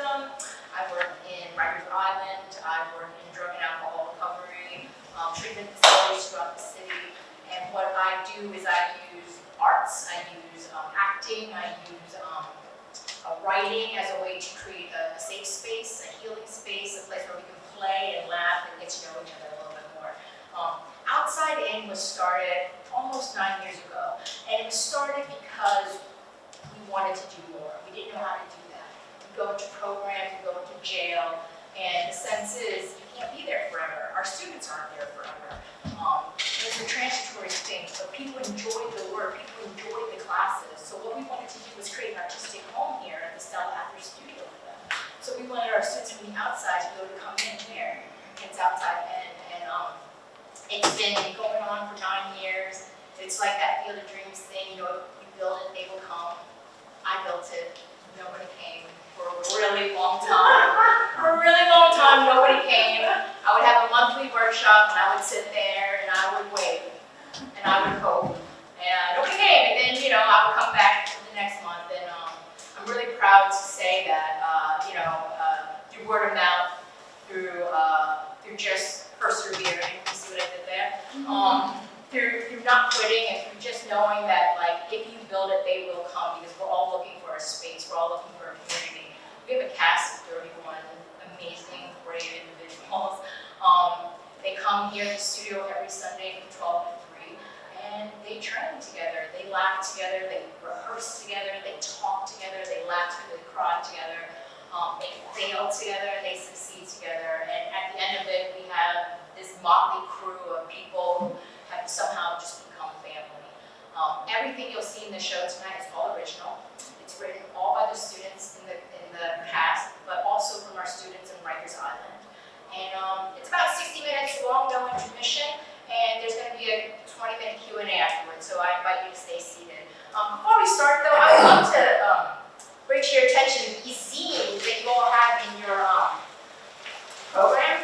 system. I work in Rikers Island. I work in drug and alcohol recovery, treatment facilities throughout the city. And what I do is I use arts, I use acting, I use writing as a way to create a safe space, a healing space, a place where we can play and laugh and get to know each other a little bit more. Outside In was started almost 9 years ago, and it was started because we wanted to do more. We didn't know how to do that. We go into programs, we go into jail, and the sense is you can't be there forever. Our students aren't there forever. It's a transitory thing, so people enjoyed the work, people enjoyed the classes. So what we wanted to do was create an artistic home here at the Stella Adler studio for them. So we wanted our students from the outside to be able to come in here. It's outside in, and it's been going on for 9 years. It's like that Field of Dreams thing, you know, you build it, they will come. I built it, nobody came for a really long time. For a really long time, nobody came. I would have a monthly workshop, and I would sit there, and I would wait, and I would hope, and nobody came. And then, you know, I would come back the next month, and I'm really proud to say that, you know, through word of mouth, through just persevering, you see what I did there? Through not quitting, and through just knowing that, like, if you build it, they will come, because we're all looking for a space, we're all looking for a community. We have a cast of 31 amazing, brave individuals. They come here to the studio every Sunday from 12 to 3, and they train together, they laugh together, they rehearse together, they talk together, they laugh together, they cry together, they fail together, they succeed together, and at the end of it, we have this motley crew of people who have somehow just become family. Everything you'll see in the show tonight is all original. It's written all by the students in the cast, but also from our students in Rikers Island. And it's about 60 minutes long, no intermission, and there's going to be a 20-minute Q&A afterwards, so I invite you to stay seated. Before we start, though, I would love to bring to your attention these zines that you all have in your program.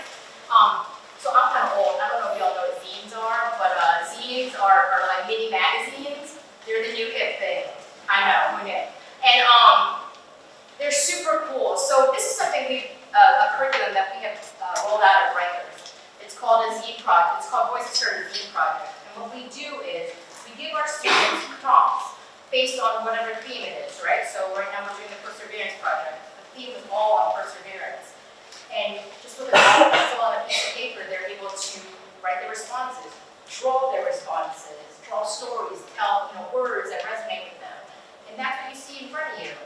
So I'm kind of old. I don't know if y'all know what zines are, but zines are like mini magazines. They're the new hip thing. I know, who knew? And they're super cool. So this is something a curriculum that we have rolled out at Rikers. It's called a zine project. It's called Voices Heard, a zine project. And what we do is we give our students prompts based on whatever theme it is, right? So right now we're doing the Perseverance project. The theme is all on perseverance. And just with a pencil on a piece of paper, they're able to write their responses, draw their responses, draw stories, tell words that resonate with them. And that's what you see in front of you.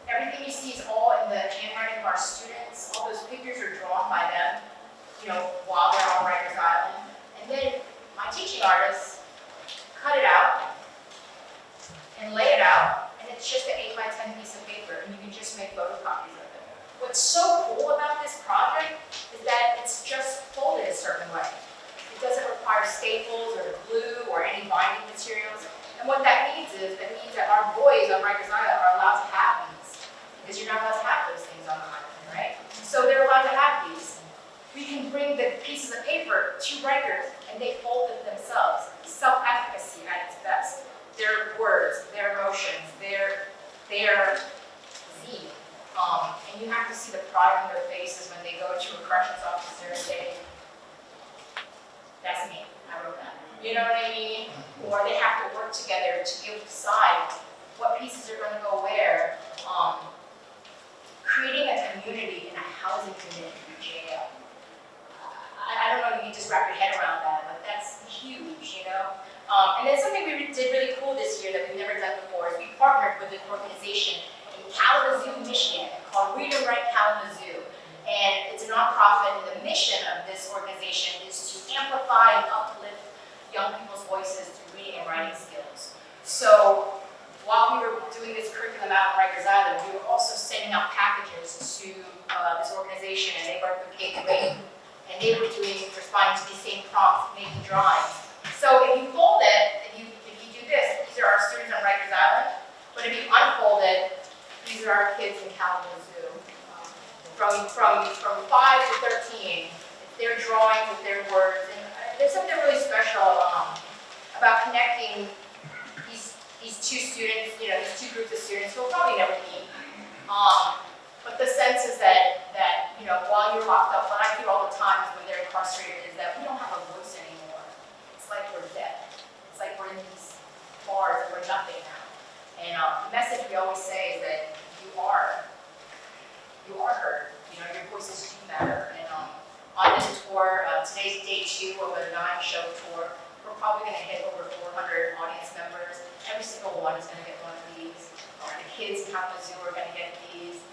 Everything you see is all in the handwriting of our students. All those figures are drawn by them, while they're on Rikers Island. And then my teaching artists cut it out and lay it out, and it's just an 8 by 10 piece of paper, and you can just make photocopies of it. What's so cool about this project is that it's just folded a certain way. It doesn't require staples or glue or any binding materials. And what that means is, that our boys on Rikers Island are allowed to have these, because you're not allowed to have those things on the island, right? So they're allowed to have these. We can bring the pieces of paper to Rikers, and they fold it themselves. Self-efficacy at its best. Their words, their emotions, their zine. And you have to see the pride on their faces when they go to a corrections officer and say, "That's me, I wrote that." You know what I mean? Or they have to work together to be able to decide what pieces are going to go where. Creating a community in a housing unit in jail. I don't know if you can just wrap your head around that, but that's huge, And then something we did really cool this year that we've never done before is we partnered with an organization in Kalamazoo, Michigan, called Read and Write Kalamazoo. And it's a nonprofit, and the mission of this organization is to amplify and uplift young people's voices through reading and writing skills. So while we were doing this curriculum out in Rikers Island, we were also sending out packages to this organization, and they worked with K-8, and they were responding to these same prompts, making drawings. So if you fold it, if you do this, these are our students on Rikers Island. But if you unfold it, these are our kids in Kalamazoo. From 5 to 13, they're drawing with their words. And there's something really special about connecting these two students, these two groups of students who will probably never meet. Today's day 2 of a 9-show tour. We're probably going to hit over 400 audience members. Every single one is going to get one of these. The kids in Kalamazoo are going to get these.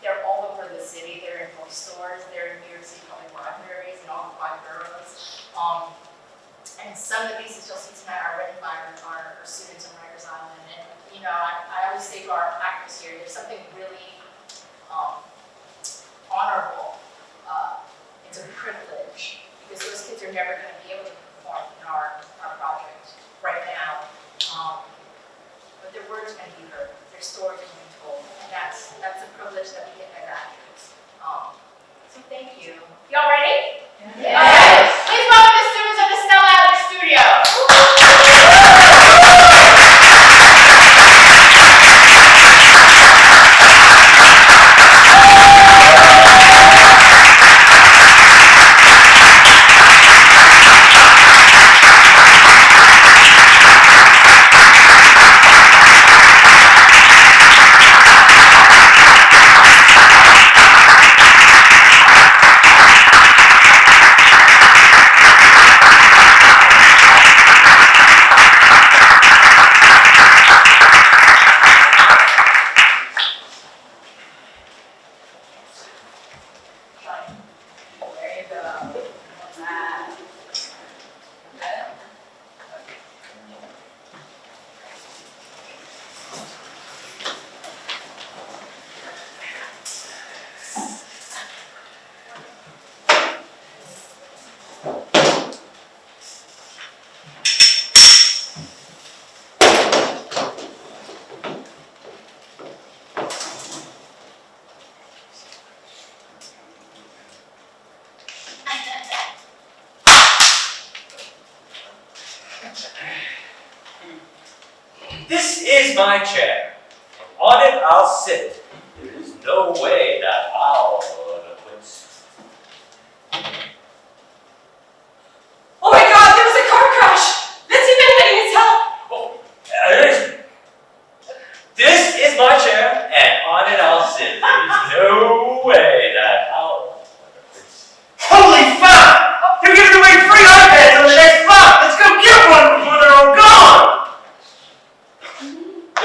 They're all over the city. They're in bookstores. They're in New York City public libraries in all the 5 boroughs. And some of the pieces you'll see tonight are written by our students on Rikers Island. And you know, I always say to our actors here, there's something really honorable. It's a privilege because those kids are never going to be able to perform in our project right now. But their words are going to be heard, their stories are going to be told, and that's a privilege that we get as actors. So thank you. Y'all ready? Yes. Please welcome the students of the Stella Adler Studio. This is my chair. On it I'll sit. There is no way that I'll quit. Oh my God, there was a car crash! Let's see if anybody needs help! Oh, this is my chair, and on it I'll sit. There is no way that I'll quit. Holy fuck! You're giving away free iPads on the next block! Let's go get one before they're all gone!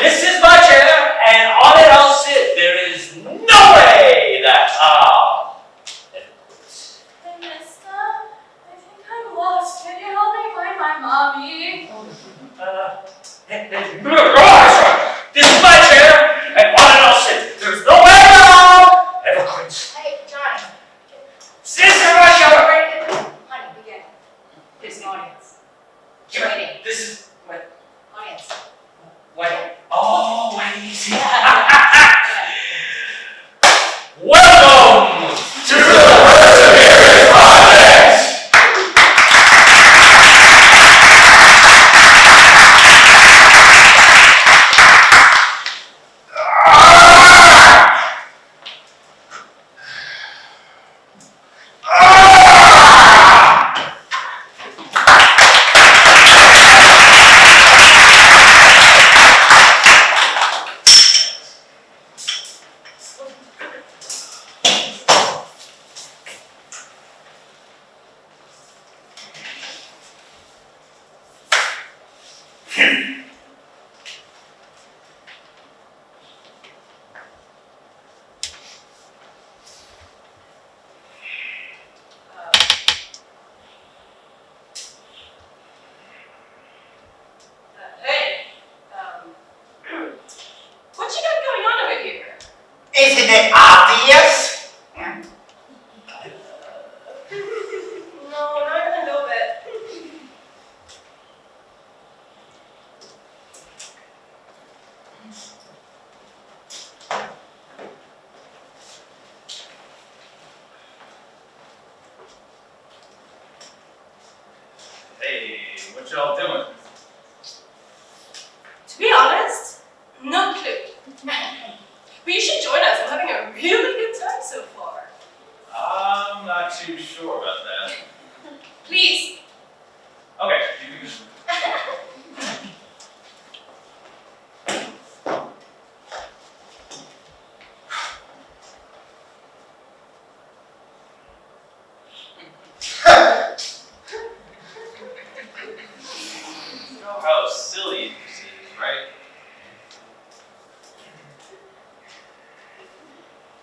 This is my chair, and on it I'll sit. There is no way that I'll quit. Hey, mister, I think I'm lost. Can you help me find my mommy? This is my chair, and on it I'll sit. There's no way that I'll ever quit. Hey, Johnny. Sister, rush hour! Honey, begin. There's an audience. You're waiting. This is what? Audience. What? Oh, wait. Welcome to the Perseverance Project! What you got going on over here? Isn't it obvious? No, not even a little bit. Hey, what y'all doing? To be honest, no clue. But you should join us. I'm having a really good time so far. I'm not too sure about that. Please. Okay, you can just...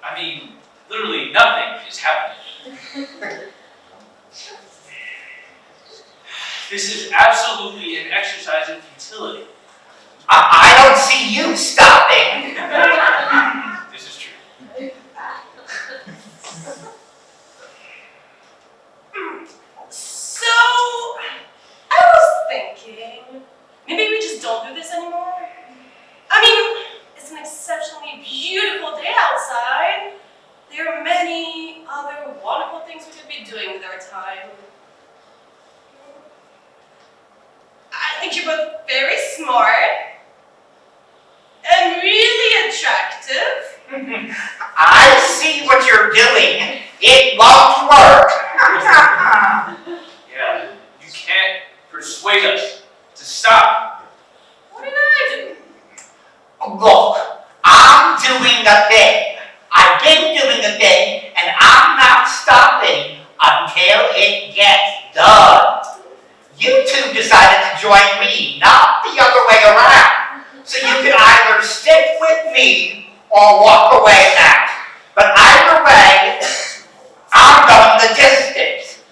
I mean, literally nothing is happening. This is absolutely an exercise in futility. I don't see you stopping. This is true. So, I was thinking, maybe we just don't do this anymore? I mean, it's an exceptionally beautiful day outside. There are many other wonderful things we could be doing with our time. I think you're both very smart and really attractive. I see what you're doing. It won't work. Yeah, you can't persuade us to stop. What did I do? Look, I'm doing a thing. I've been doing a thing, and I'm not stopping until it gets done. You two decided to join me, not the other way around. So you can either stick with me or walk away now. But either way, I'm going the distance.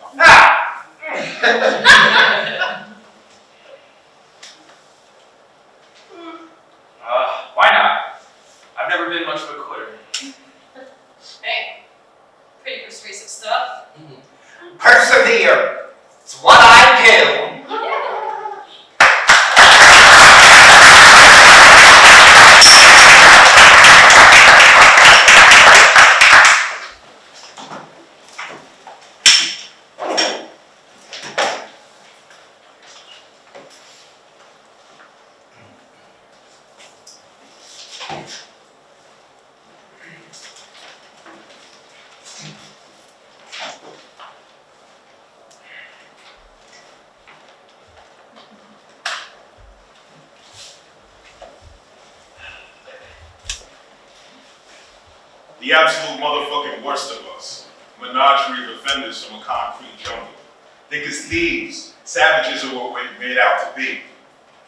Why not? I've never been much of a quitter. Hey, pretty persuasive stuff. Persevere. It's what I do. The absolute motherfucking worst of us. Menagerie of offenders from a concrete jungle. Thick as thieves, savages are what we're made out to be.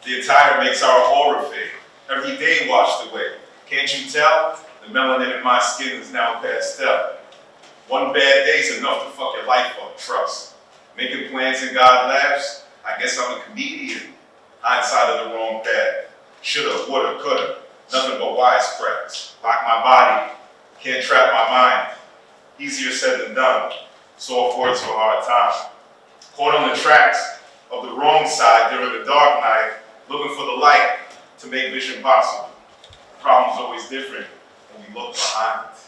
The attire makes our aura fade. Every day washed away. Can't you tell? The melanin in my skin is now pastel. One bad day's enough to fuck your life up, trust. Making plans and God laughs? I guess I'm a comedian. Hindsight of the wrong path. Shoulda, woulda, coulda. Nothing but wisecracks. Lock my body. Can't trap my mind. Easier said than done. Soft words for hard time. Caught on the tracks of the wrong side during the dark night, looking for the light to make vision possible. The problem's always different when we look behind it.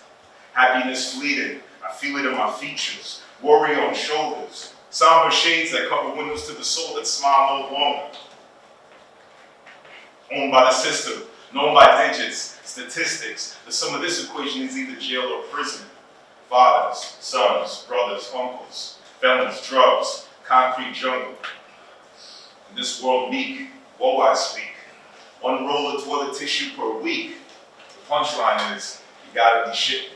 Happiness fleeting. I feel it in my features. Worry on shoulders. Somber shades that cover windows to the soul that smile no longer. Owned by the system, known by digits, statistics. The sum of this equation is either jail or prison. Fathers, sons, brothers, uncles, felons, drugs, concrete jungle. In this world meek, woe I speak. One roll of toilet tissue per week. The punchline is, you gotta be shit.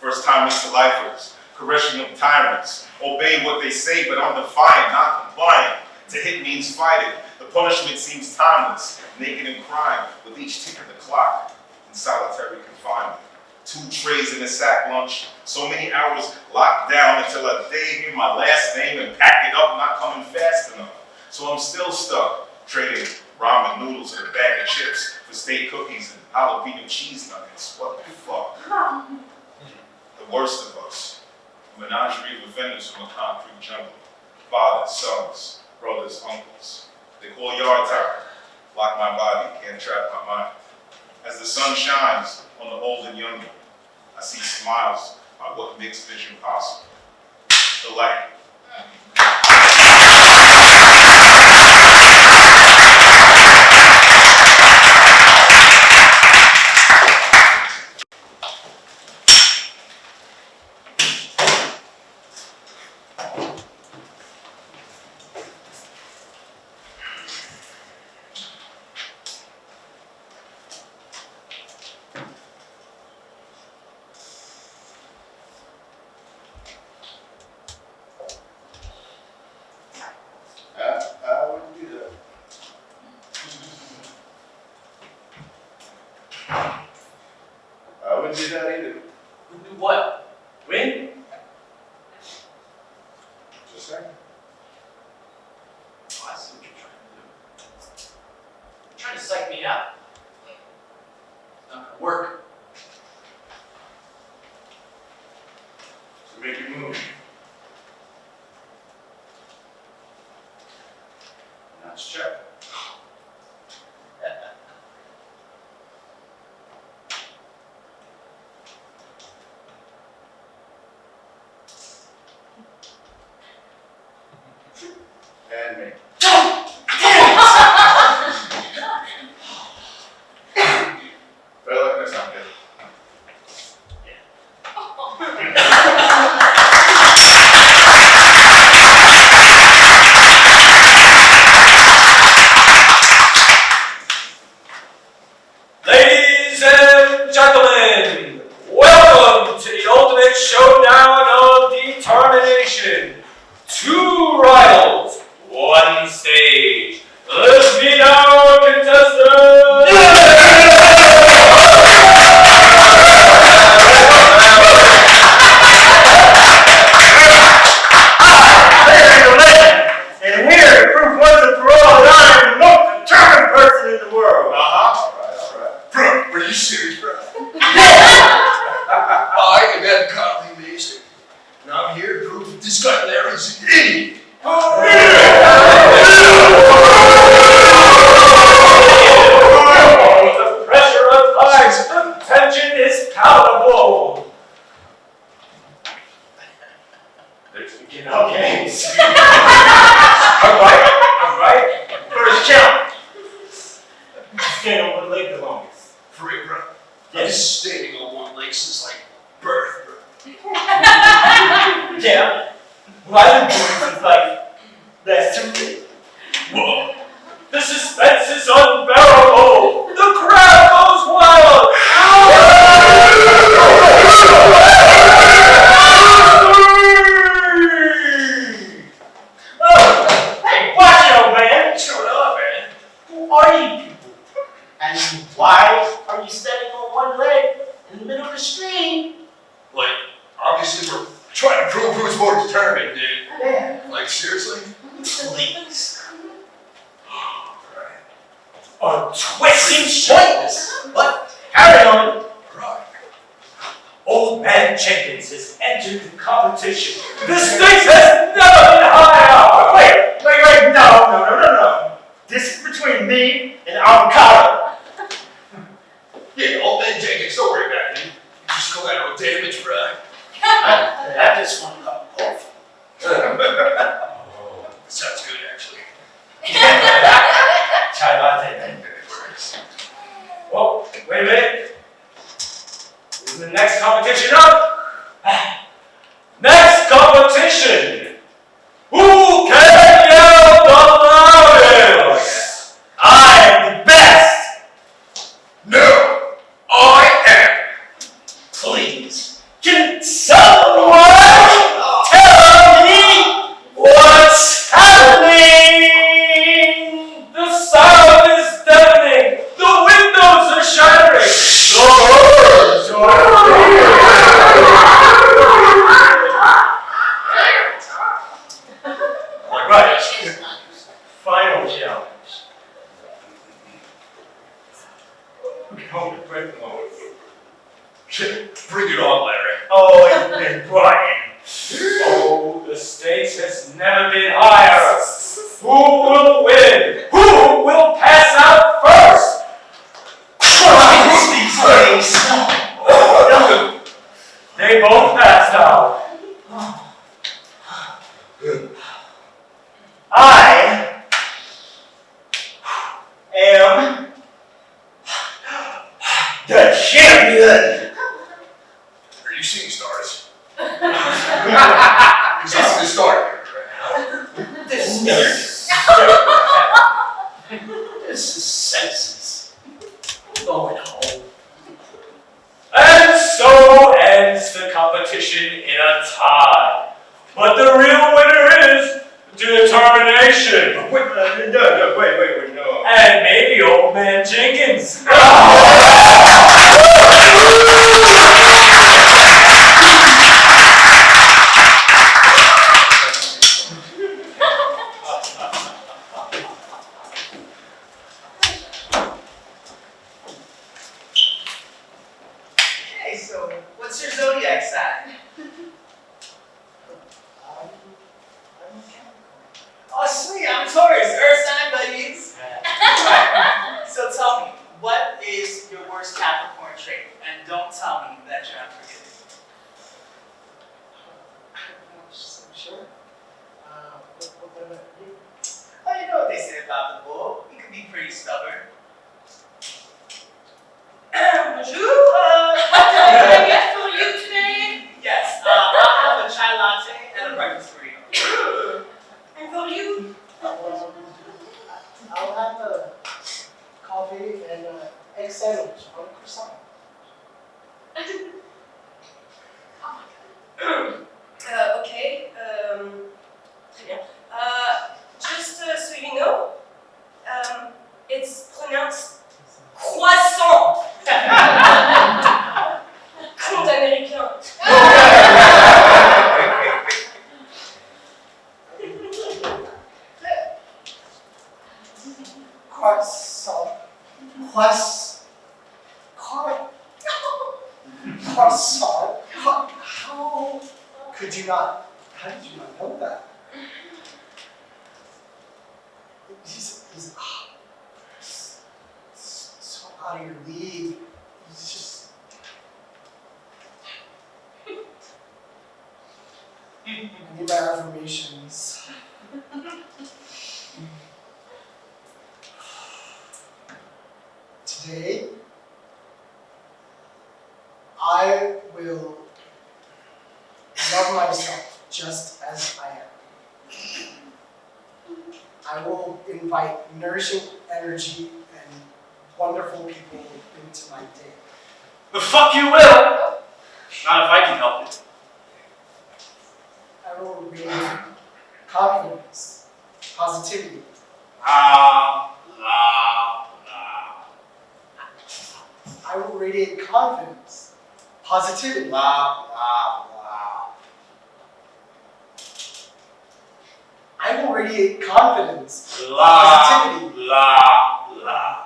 First timers to lifers, correctional tyrants. Obey what they say, but I'm defiant, not compliant. To hit means fighting. The punishment seems timeless, naked and crime, with each tick of the clock in solitary confinement. 2 trays in a sack lunch, so many hours locked down until a day hear my last name and pack it up, not coming fast enough. So I'm still stuck, trading ramen noodles and a bag of chips for steak cookies and jalapeno cheese nuggets. What the fuck? The worst of us. A menagerie of offenders from a concrete jungle. Fathers, sons, brothers, uncles. They call yard time. Lock my body, can't trap my mind. As the sun shines on the old and younger, I see smiles by what makes vision possible. The light. I wouldn't do that either. What? Win? Just saying. Oh, I see what you're trying to do. You're trying to psych me out. It's not gonna work. So make your move. Now let's check. And me. Well, that's not good. Ladies and gentlemen, welcome to the ultimate showdown of determination. 2 rivals, 1 stage. Let's meet our contestants! And here, proof once and for all that I am the most determined person in the world. Alright. Bro, are you serious, bro? I am Ed Conley Mason, and I'm here to prove that this guy Larry's an idiot. The pressure of life, the tension is palatable. Let's begin our games. Alright. First challenge. Stand on one leg the longest. For real, bro. Yeah. I've been standing on one leg since like birth, bro. Yeah. Well, I've been doing it since like last 2 weeks. Whoa. The suspense is unbearable. The crowd goes wild. Hey, watch it, old man. Shut up, man. Who are you people? And why are you standing on one leg in the middle of the street? Like, obviously we're trying to prove who's more determined, dude. Yeah. Like, seriously? Please. A twisting Pointless. But carry on. Right. Old Man Jenkins has entered the competition. The stakes has never been higher. Wait, no. This is between me and avocado. Yeah, old man Jenkins, don't worry about him. Just collateral damage, bro. I just want to go off. Sounds good, actually. Chai latte, man. Oh, wait a minute. Isn't the next competition up? Next competition. Who can yell the loudest? I am the best. No, I am. Please, can someone tell me what's happening? The sound is deafening. The windows are shattering. The birds are right. Final challenge. Hold it, break the moment. Bring it on, Larry. Oh, it's been Brian. Oh, the stakes has never been higher. Who will win? Who will pass out first? Christ, these days. They both passed out. I am the champion. Are you seeing stars? Because I'm going to start here. This is senseless. I'm going home. And so ends the competition in a tie. But the real winner is determination. Wait, no. And maybe Old Man Jenkins. What's your zodiac sign? I'm a Capricorn. Oh, sweet, I'm Taurus, Earth sign, buddies. Alright, so tell me, what is your worst Capricorn trait? And don't tell me that you're unforgiving. I'm not so sure. What about you? Oh, you know what they say about the bull. He can be pretty stubborn. Bonjour, what can I get for you today? Yes, I'll have a chai latte and a breakfast burrito. And for you? I'll have a coffee and an egg sandwich on a croissant. Okay, très bien. Just so you know, it's pronounced croissant. Compte américain. Croissant. Croissant. How could you not? How did you not know that? He's so out of your league. He's just. I need my affirmations. Today, I will love myself just as I am. I will invite nourishing energy and wonderful people into my day. The fuck you will! Not if I can help it. I will radiate confidence, positivity. La, la, la. I will radiate confidence, positivity. La, la, la. I will radiate confidence, La, positivity. la, la.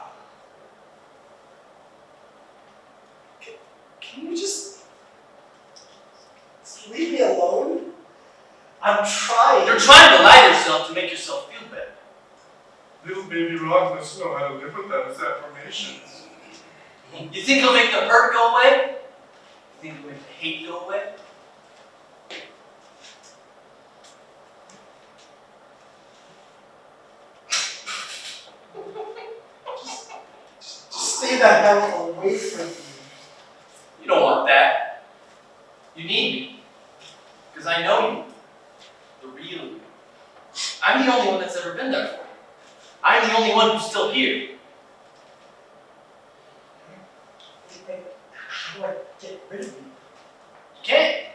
Can you just leave me alone? I'm trying. You're trying to lie to yourself to make yourself feel better. Little baby Rock must know how to live with those affirmations. You think it'll make the hurt go away? You think it'll make the hate go away? Just stay the hell away from me. You don't want that. You need me. Because I know you. The real you. I'm the only one that's ever been there for you. I'm the only one who's still here. How do I get rid of you? You can't.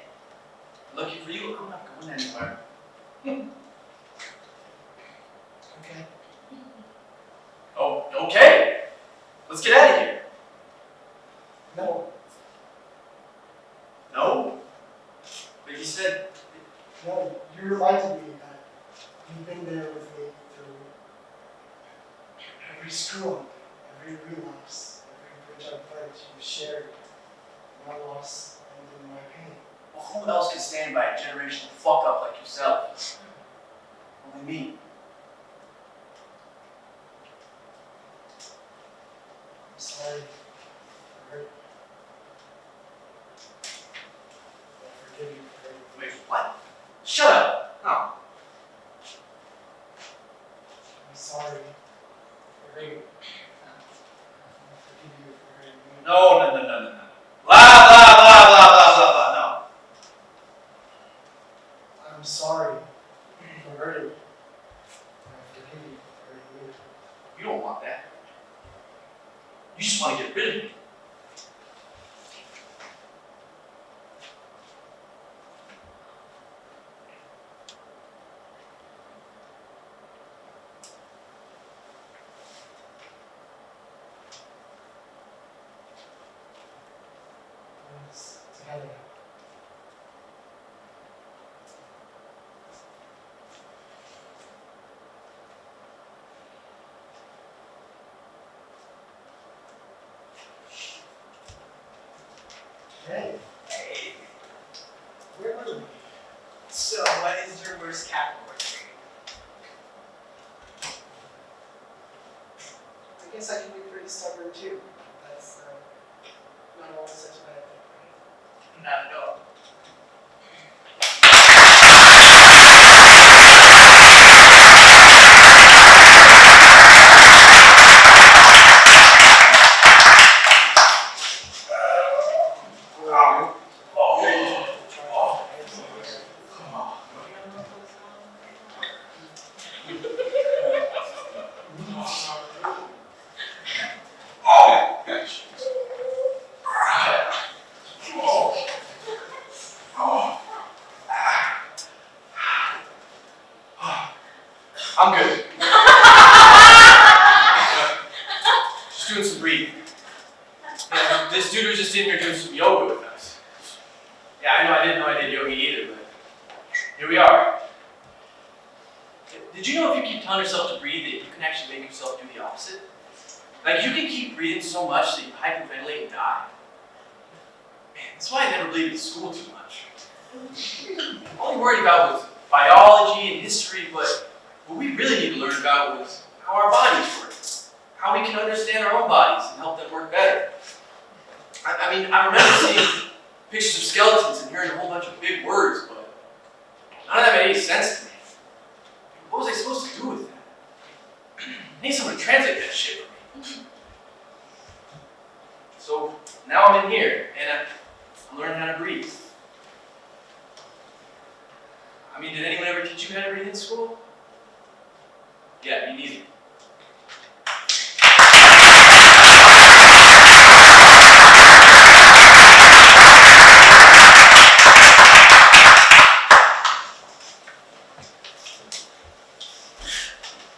Lucky for you, I'm not going anywhere. Okay. Oh, okay. Let's get out of here. No. No? But you said, No. You reminded me that you've been there with me through every screw up, every relapse, every bridge I've burnt. You've shared my loss and my pain. well, who else could stand by a generational fuck up like yourself? Only me. I'm sorry. I hurt you. I forgive you for hurting you. Wait, what? Shut up. No. I'm sorry for hurting you. I forgive you for hurting me. No. Blah, blah, blah, blah, blah, blah, blah, no. I'm sorry for hurting you. I forgive you for hurting you. You don't want that. You just want to get rid of me. Let's together. Hey. too. That's not always such a bad thing, right? Not at all. I'm good. Just doing some breathing. Yeah, this dude was just in here doing some yoga with us. Yeah, I know I didn't know I did yoga either, but here we are. Did you know if you keep telling yourself to breathe that you can actually make yourself do the opposite? Like you can keep breathing so much that you hyperventilate and die. Man, that's why I never believed in school too much. All I worried about was biology and history, but what we really need to learn about was how our bodies work, how we can understand our own bodies and help them work better. I mean, I remember seeing pictures of skeletons and hearing a whole bunch of big words, but none of that made any sense to me. What was I supposed to do with that? I need someone to translate that shit for me. So now I'm in here, and I'm learning how to breathe. I mean, did anyone ever teach you how to breathe in school? Yeah, me neither.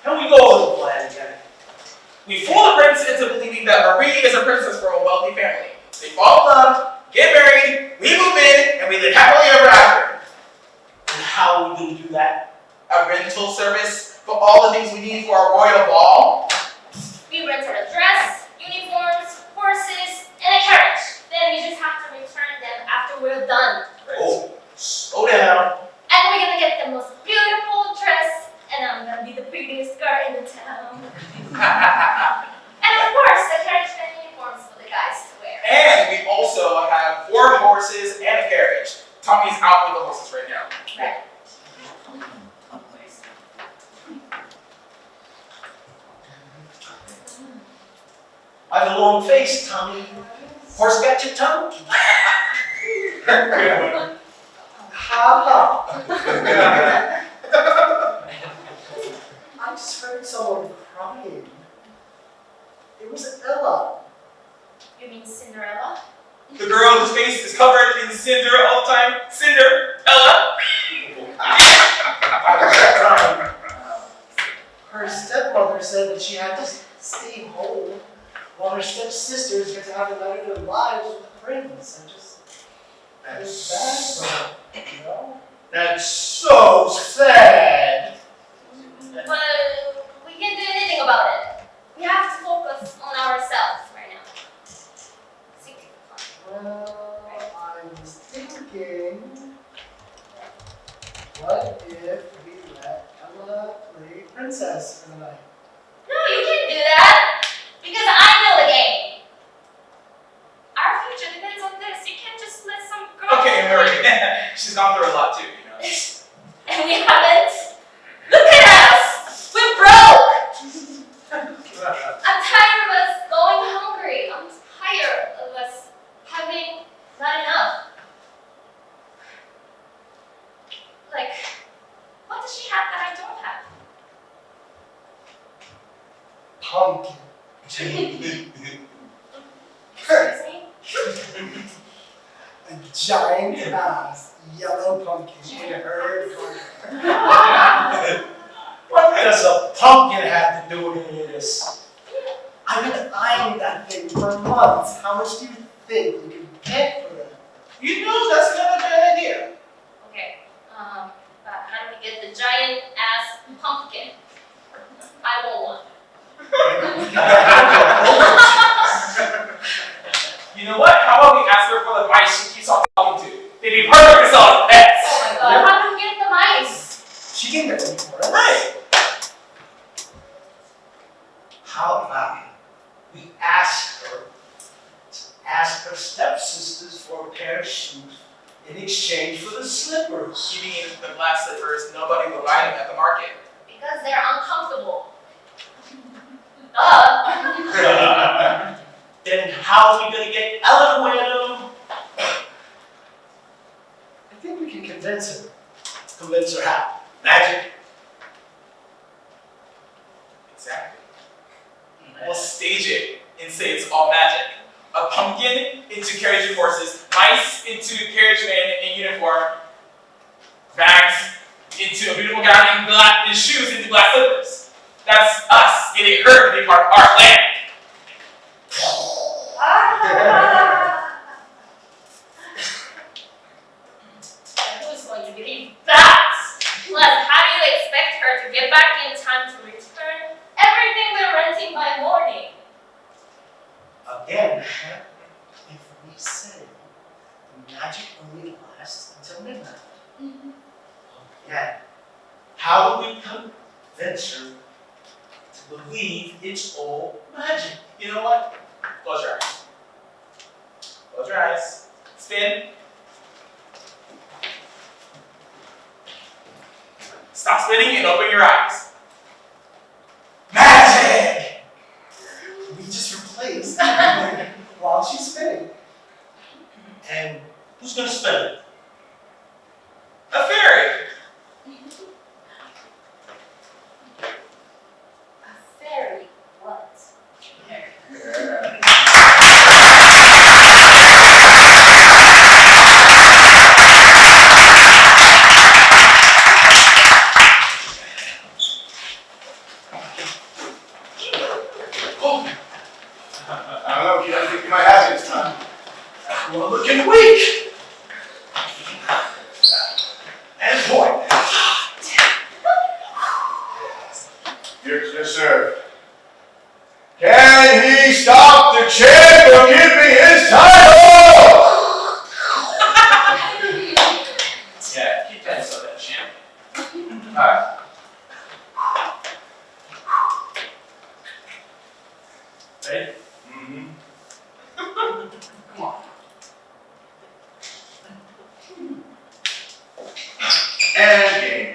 Can we go over the plan again? We fool the prince into believing that Marie is a princess for a wealthy family. They fall in love, get married, we move in, and we live happily ever after. And how are we going to do that? A rental service for all the things we need for our royal ball. We rented a dress, uniforms, horses, and a carriage. Then we just have to return them after we're done. Oh, slow down. And we're gonna get the most beautiful dress, and I'm gonna be the prettiest girl in the town. And of course, the carriage and uniforms for the guys to wear. And we also have 4 horses and a carriage. Tommy's out with the horses right now. Right. I have a long face, Tommy. Horse got your tongue? Ha I just heard someone crying. It was Ella. You mean Cinderella? The girl whose face is covered in cinder all the time. Cinderella. Her stepmother said that she had to stay home while her stepsisters get to have a night of their lives with the prince. It's bad for her, you know? That's so sad. But we can't do anything about it. We have to focus on ourselves right now. Well, I was thinking, what if we let Ella play princess for the night? No, you can't do that. Because I know the game. Our future depends on this. You can't just let some girl. Okay, Marie. She's gone through a lot too, you know. And we haven't. Look at us. We're broke. I'm tired of us going hungry. I'm tired of us having not enough. Like, what does she have that I don't have? Pumpkin. Excuse me? A giant ass yellow pumpkin in her garden. What does a pumpkin have to do with any of this? I've been eyeing that thing for months. How much do you think we could get for that? You know that's not a bad idea. Okay, but how do we get the giant ass pumpkin? I want one. You know what? How about we ask her for the mice she keeps on talking to? They'd be perfect as all pets. Oh my god, how do we get the mice? She can get them for us. Right. How about we ask her stepsisters for a pair of shoes in exchange for the slippers. You mean the black slippers nobody will buy them at the market? Because they're uncomfortable. Then how are we gonna get Ella to wear them? I think we can convince her. Convince her how? Magic. Exactly. We'll stage it and say it's all magic. A pumpkin into carriage and horses, mice into carriageman in uniform, bags into a beautiful gown in black, and shoes into black slippers. That's us getting her to be part of our land. And who's going to believe that? Plus, how do you expect her to get back in time to return everything we're renting by morning? Again, if we say the magic only lasts until midnight. Again, how do we convince her to believe it's all magic? You know what? Close your eyes. Close your eyes. Spin. Stop spinning and open your eyes. Magic! We just replace while she's spinning. And who's gonna spend it? A fairy! A fairy what? I don't know, kid, I think you might have it this time. We're looking weak. And point. Yes, sir. Can he stop the champ or give me his title? Yeah, keep that so that champ. Alright. Ready? Mm-hmm. Come on. And game.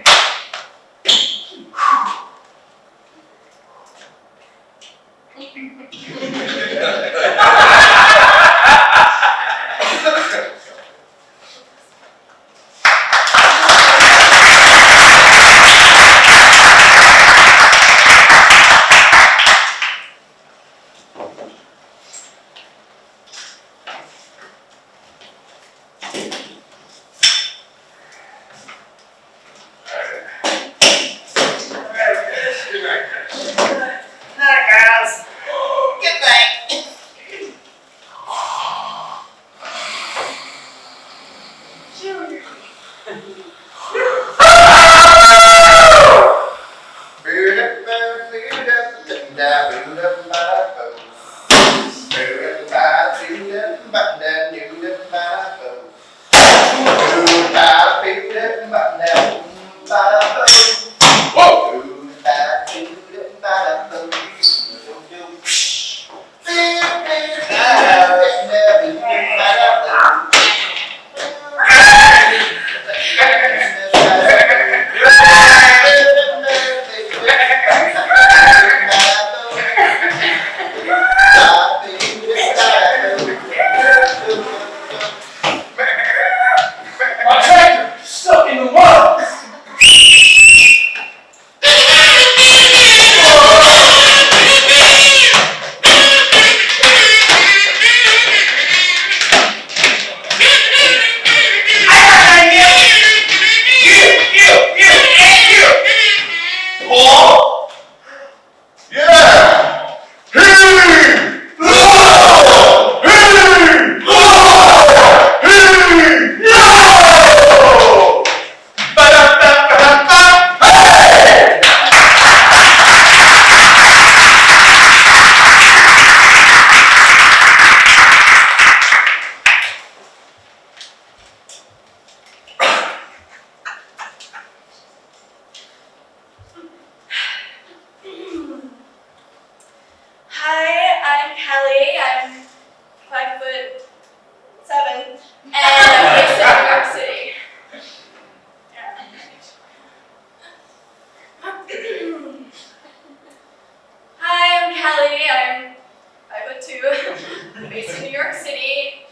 University.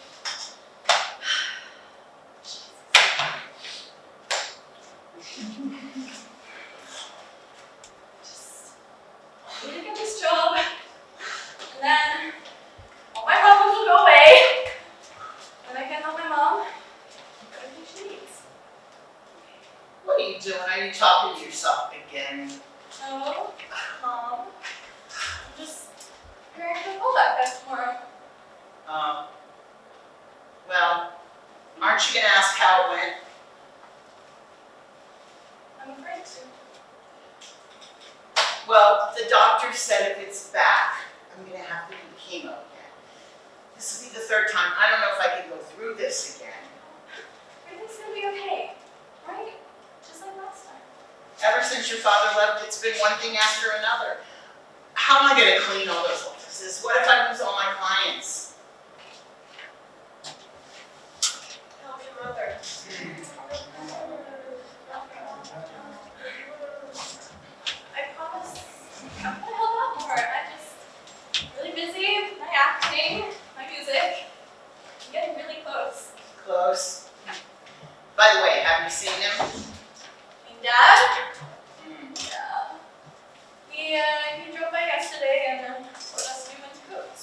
Just need to get this job, and then all my problems will go away, and I can help my mom get everything she needs. What are you doing? Are you talking to yourself again? No, Mom. I'm just preparing for the fallback test tomorrow. Well, aren't you gonna ask how it went? I'm afraid to. Well, the doctor said if it's back, I'm gonna have to do chemo again. This will be the third time. I don't know if I can go through this again. Everything's gonna be okay, right? Just like last time. Ever since your father left, it's been one thing after another. How am I gonna clean all those offices? What if I lose all my clients? Help your mother. I promise I'm gonna help out more. I'm just really busy with my acting, my music. I'm getting really close. Close. By the way, have you seen him? And Dad? Yeah. He drove by yesterday and told us we went to Coats.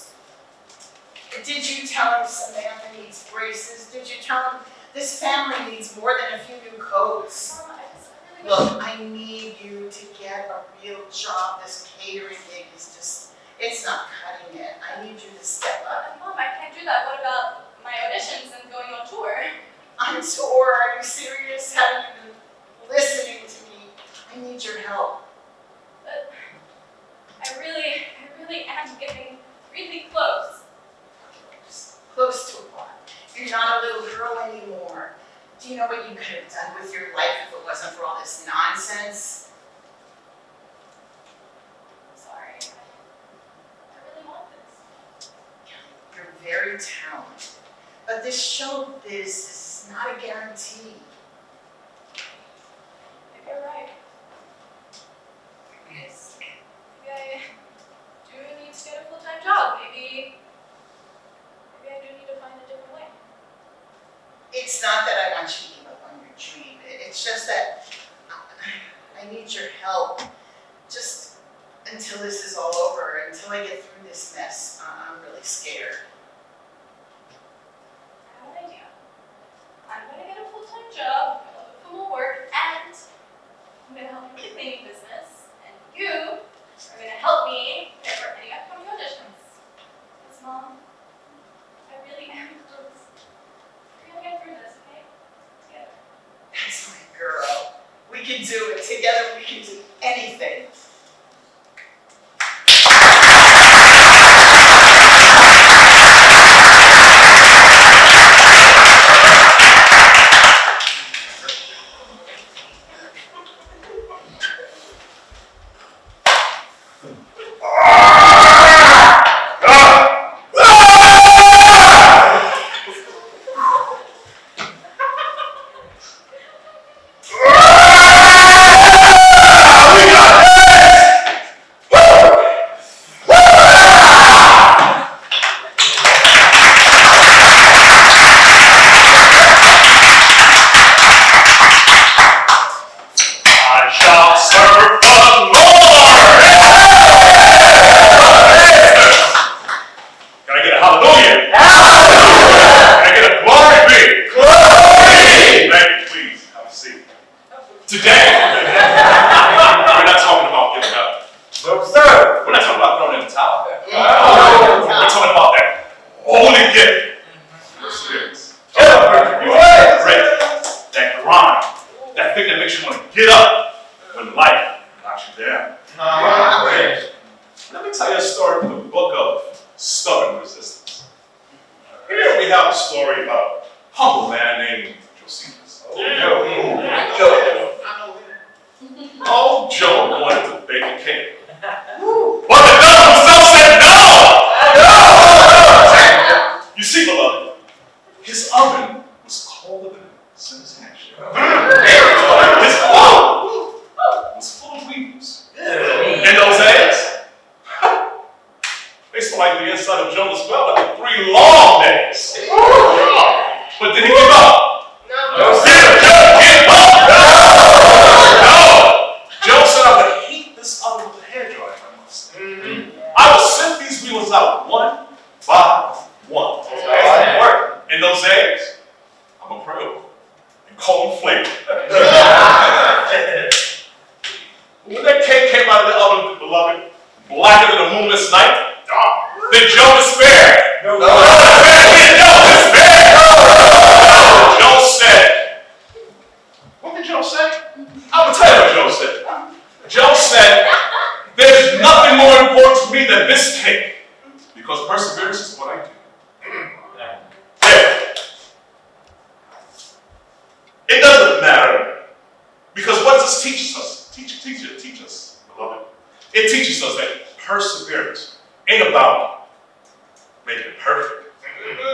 Did you tell him Samantha needs braces? Did you tell him this family needs more than a few new coats? Mom, I really Look, I need you to get a real job. This catering gig is just, it's not cutting it. I need you to step up. Mom, I can't do that. What about my auditions and going on tour? On tour, are you serious? Haven't you been listening to me? I need your help. But I really am getting really close. Close to what? You're not a little girl anymore. Do you know what you could have done with your life if it wasn't for all this nonsense? I'm sorry. I really want this. You're very talented. But this show biz is not a guarantee. Maybe you're right. Yes. Maybe I do need to get a full-time job. Maybe I do need to find a different way. It's not that I want you to give up on your dream. It's just that I need your help. Just until this is all over, until I get through this mess. I'm really scared. I have an idea. I'm gonna get a full-time job, I'm gonna work, and I'm gonna help you with the cleaning business, and you are gonna help me get for any upcoming auditions. Yes, Mom. I really am close. We're gonna get through this, okay? Together. That's my girl. We can do it. Together we can do anything. Like the inside of Jonas Bell after 3 long days. it teaches us, beloved. It teaches us that perseverance ain't about making it perfect.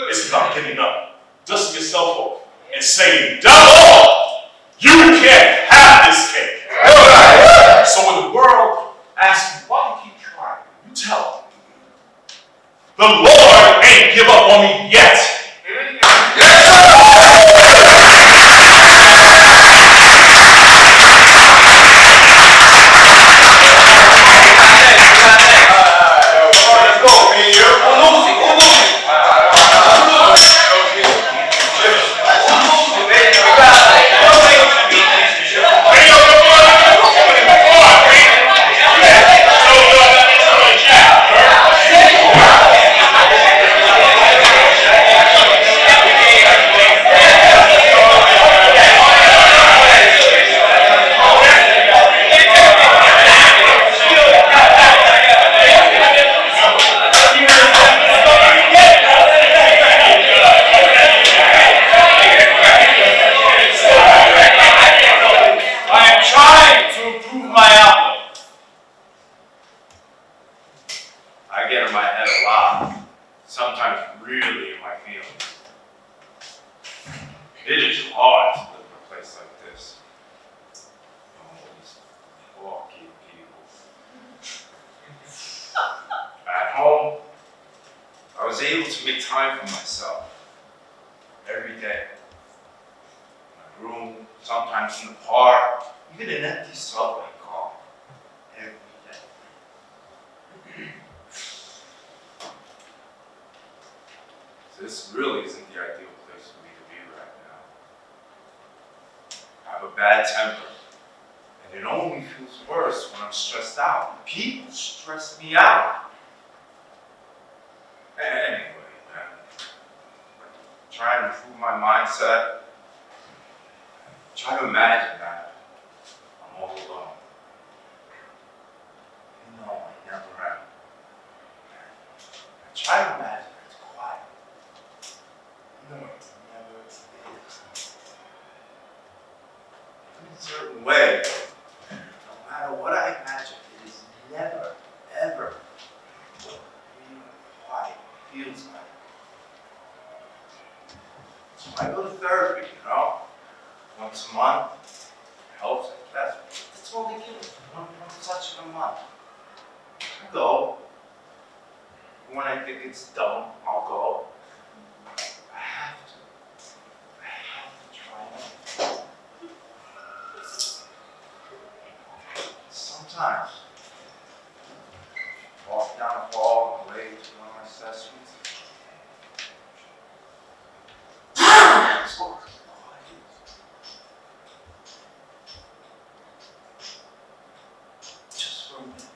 It's about getting up, dusting yourself off, and saying, devil, you can't have this cake. So when the world asks you why you keep trying, you tell them, the Lord ain't give up on me yet. This really isn't the ideal place for me to be right now. I have a bad temper, and it only feels worse when I'm stressed out. People stress me out. Anyway, man, trying to improve my mindset, try to imagine that I'm all alone. You know, I never am. I try to imagine it's quiet. No, it never is. In a certain way, no matter what I imagine, it is never, ever really quiet. It feels like. So I go to therapy, you know, once a month. It helps, I guess. That's all they give us, one session a month. I go. When I think it's dumb, I'll go. I have to try it. Sometimes, walk down the hall on the way to one of my sessions. Just for a minute.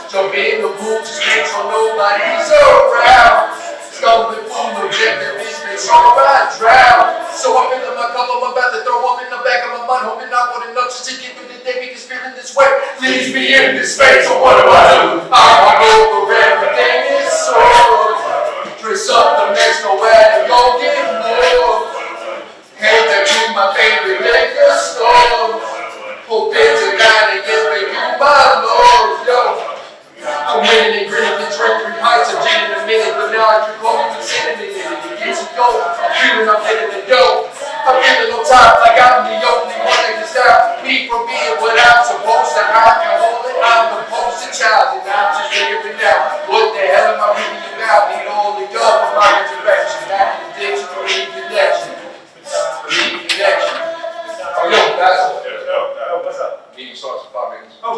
Jump in the pool, just make home and not want enough just to get through the day because feeling this way leaves me in this space. So what do? I'm over everything is so. Dress up the mess, nowhere to go get more. Hate to be my favorite liquor store. Hope it's a guy that gets me you my lord, yo. I'm winning and grinning and drink 3 pints of gin in a minute, but now I drink more than cinnamon in it. It gets go. I'm feeling I'm getting the dope. I'm feeling no time like I'm the only one that can stop me from being what I'm supposed to. Alcoholic, I'm the poster child, and I'm just figuring out what the hell am I really about. Need all the God for my resurrection. Back in addiction, reconnection. Reconnection. Oh, yo, guys. Yo, what's up? Meeting starts in 5 minutes. Oh,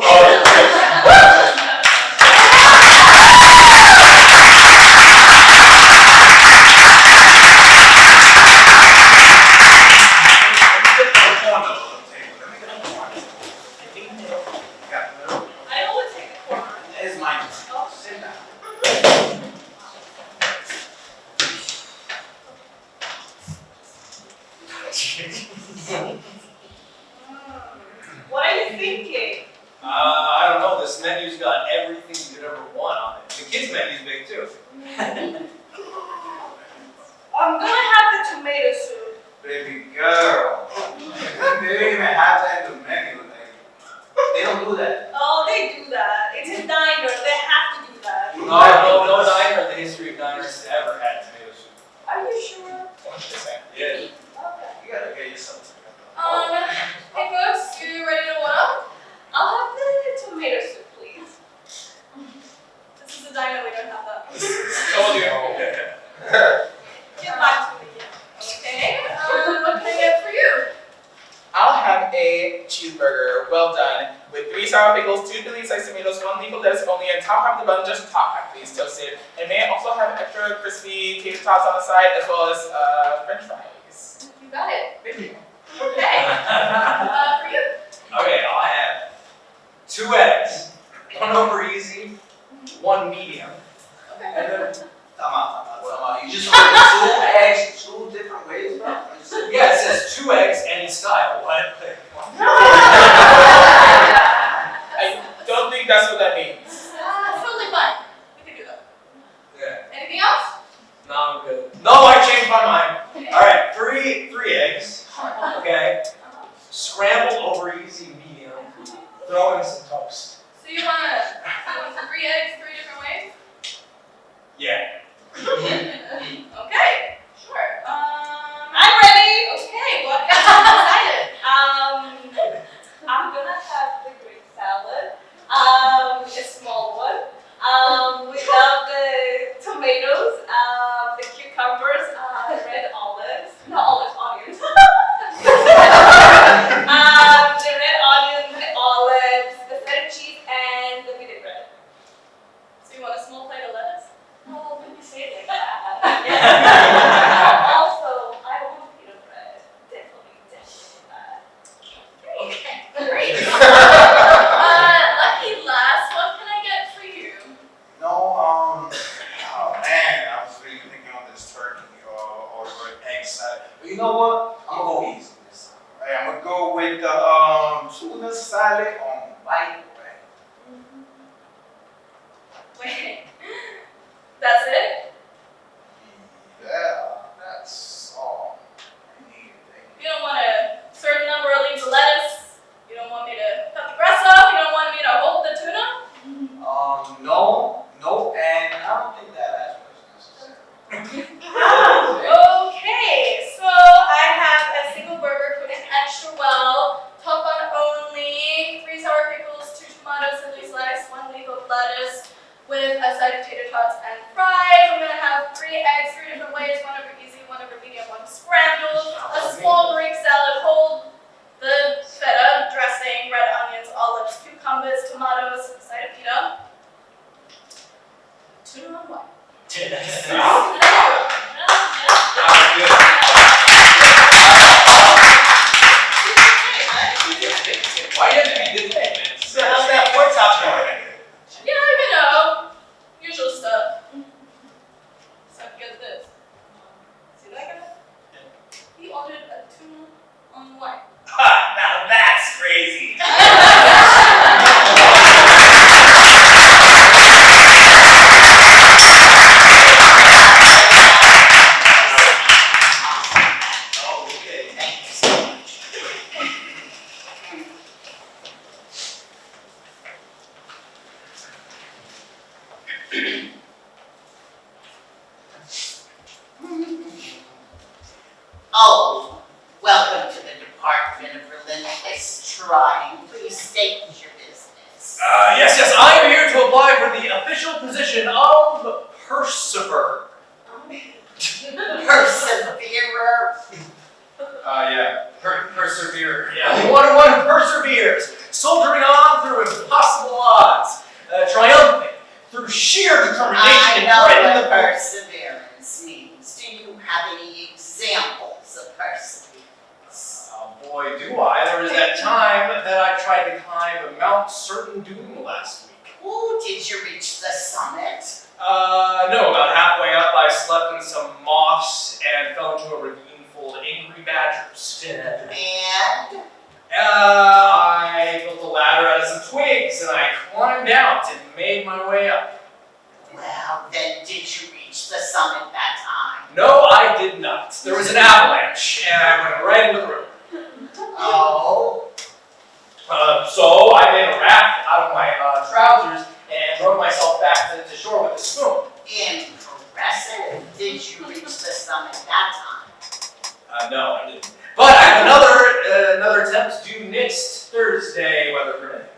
What are you thinking? I don't know. This menu's got everything you could ever want on it. The kids' menu's big too. I'm gonna have the tomato soup. Baby girl. They didn't even have that in the menu. They don't do that. Oh, they do that. It's a diner. They have to do that. No diner in the history of diners has ever had tomato soup. Are you sure? 100%. Yeah. Okay. You gotta get yourself together. Hey folks, you ready to what up? I'll have the tomato soup, please. This is a diner. We don't have that. Told you. Get back to me. Okay, what can I get for you? I'll have a cheeseburger, well done, with 3 sour pickles, 2 Philly sliced tomatoes, 1 leaf of lettuce only, and top half of the bun, just top half, please, toasted. And may I also have extra crispy tater tots on the side, as well as French fries. You got it. Thank you. Okay. For you? Okay, I'll have 2 eggs. 1 over easy, 1 medium. Okay. And then, Time out. You just ordered 2 eggs 2 different ways, bro? yeah, it says 2 eggs any style. What? I don't think that's what that means. Totally fine. We can do that. Yeah. Anything else? No, I'm good. No, I changed my mind. All right, 3 eggs. Okay. Scrambled over easy medium. Throw in some toast. So you want 3 eggs 3 different ways? Yeah. Okay, sure. I'm ready. Okay, what got you excited? I'm gonna have the Greek salad. A small one. Without the tomatoes, the cucumbers, the red olives. Not olives, onions. The red onions, the olives, the feta cheese, and the pita bread. So you want a small plate of lettuce? Oh, when you say it like that. Also, I want pita bread. Definitely that. Okay, great. Lucky last, what can I get for you? No, oh man, I was really thinking on this turkey or egg salad. But you know what? I'm gonna go easy this time. Right? I'm gonna go with the tuna salad on white bread. Wait, that's it? Yeah, that's all I need. Thank You don't want a certain number of leaves of lettuce? You don't want me to cut the grass off? You don't want me to hold the tuna? you. No, and I don't think that was necessary. Okay, so I have a single burger cooked extra well, top bun only, 3 sour pickles, 2 tomatoes, thinly sliced, 1 leaf of lettuce, with a side of tater tots and fries. I'm gonna have 3 eggs 3 different ways, 1 over easy, 1 over medium, 1 scrambled, a small Greek salad, hold the feta, dressing, red onions, olives, cucumbers, tomatoes, a side of pita. Tuna on what? Why you have to be this way, man? So how's that pork chop going? Yeah, you know, usual stuff. So get this. See that guy? He ordered a tuna on white. Now person is trying. Please state your business. Yes, I am here to apply for the official position of Persever. Perseverer. Persevere. Yeah, the one who perseveres, soldiering on through impossible odds, triumphing through sheer determination and grit in the Perseverance means. Do you have any examples of perseverance? Oh boy, do I. There was that time that I tried to climb Mount Certain Doom last week. Ooh, did you reach the summit? No, about halfway up I slept in some moss and fell into a ravine full of angry badgers. And? I built a ladder out of some twigs and I climbed out and made my way up. Well, then did you reach the summit that time? No, I did not. There was an avalanche and I went right into the river. Oh? So I made a raft out of my trousers and rowed myself back to shore with a spoon. Impressive. Did you reach the summit that time? No, I didn't. But I have another attempt due next Thursday, weather permitting.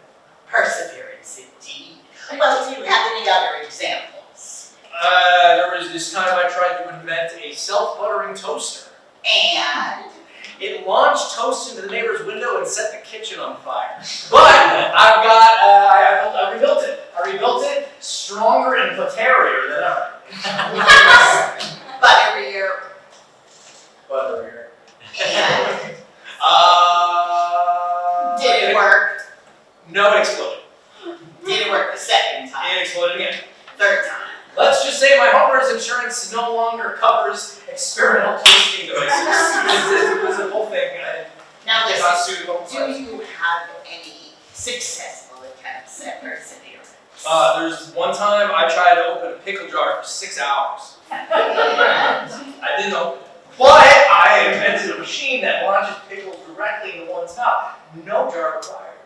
Perseverance, indeed. Well, do you have any other examples? There was this time I tried to invent a self-buttering toaster. And? It launched toast into the neighbor's window and set the kitchen on fire. But I rebuilt it. I rebuilt it stronger and butterier than ever. Butterier. Butterier. And? Did it work? No, it exploded. Did it work the second time? It exploded again. Third time? Let's just say my homeowner's insurance no longer covers experimental toasting devices. It was a whole thing. Now I got sued. do you have any successful attempts at perseverance? There's one time I tried to open a pickle jar for 6 hours. I didn't open it. But I invented a machine that launches pickles directly into one's mouth. No jar required.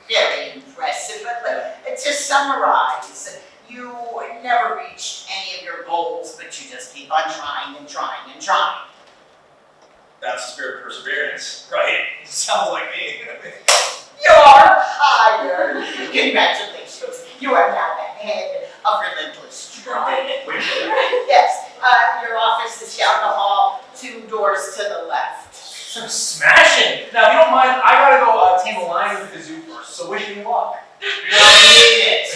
Very impressive, but to summarize, you never reached any of your goals, but you just keep on trying and trying and trying. That's the spirit of perseverance, right? Sounds like me. You're hired! Congratulations, you are now the head of Relentless Drive. Yes, your office is down the hall, 2 doors to the left. Smashing! Now, if you don't mind, I gotta go tame a lion with the zoo first, so wish me luck. We'll need it.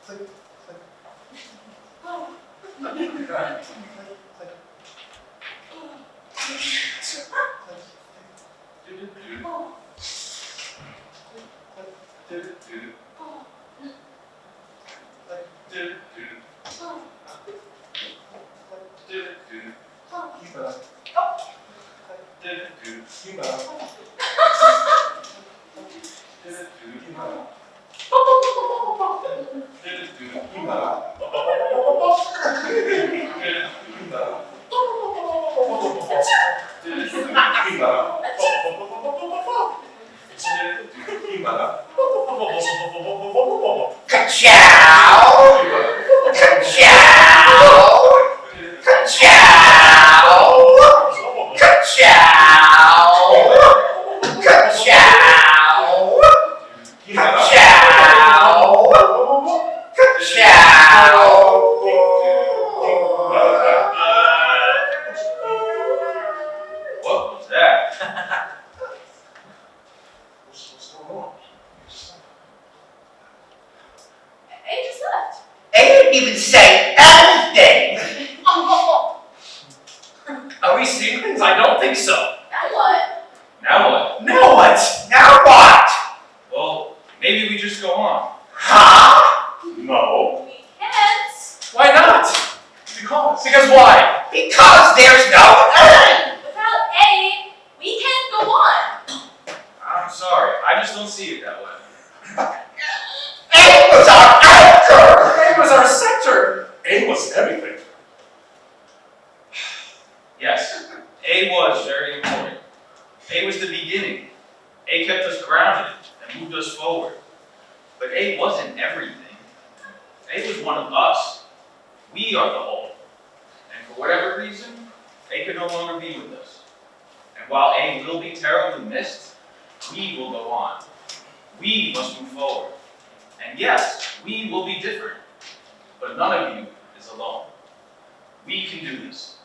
click, What was that? what's going on? Hey, just left. They didn't even say anything. Are we seeing things? I don't think so. Now what? Now what? Now what? Now what? Well, maybe we just go on. Huh? No. We can't. Why not? Because why? Because there's no end. Without A, we can't go on. I'm sorry. I just don't see it that way. A was our anchor. A was our center. A was everything. Yes, A was very important. A was the beginning. A kept us grounded and moved us forward. But A wasn't everything. A was one of us. We are the whole. And for whatever reason, A can no longer be with us. And while A will be terribly missed, we will go on. We must move forward. And yes, we will be different. But none of you is alone. We can do this.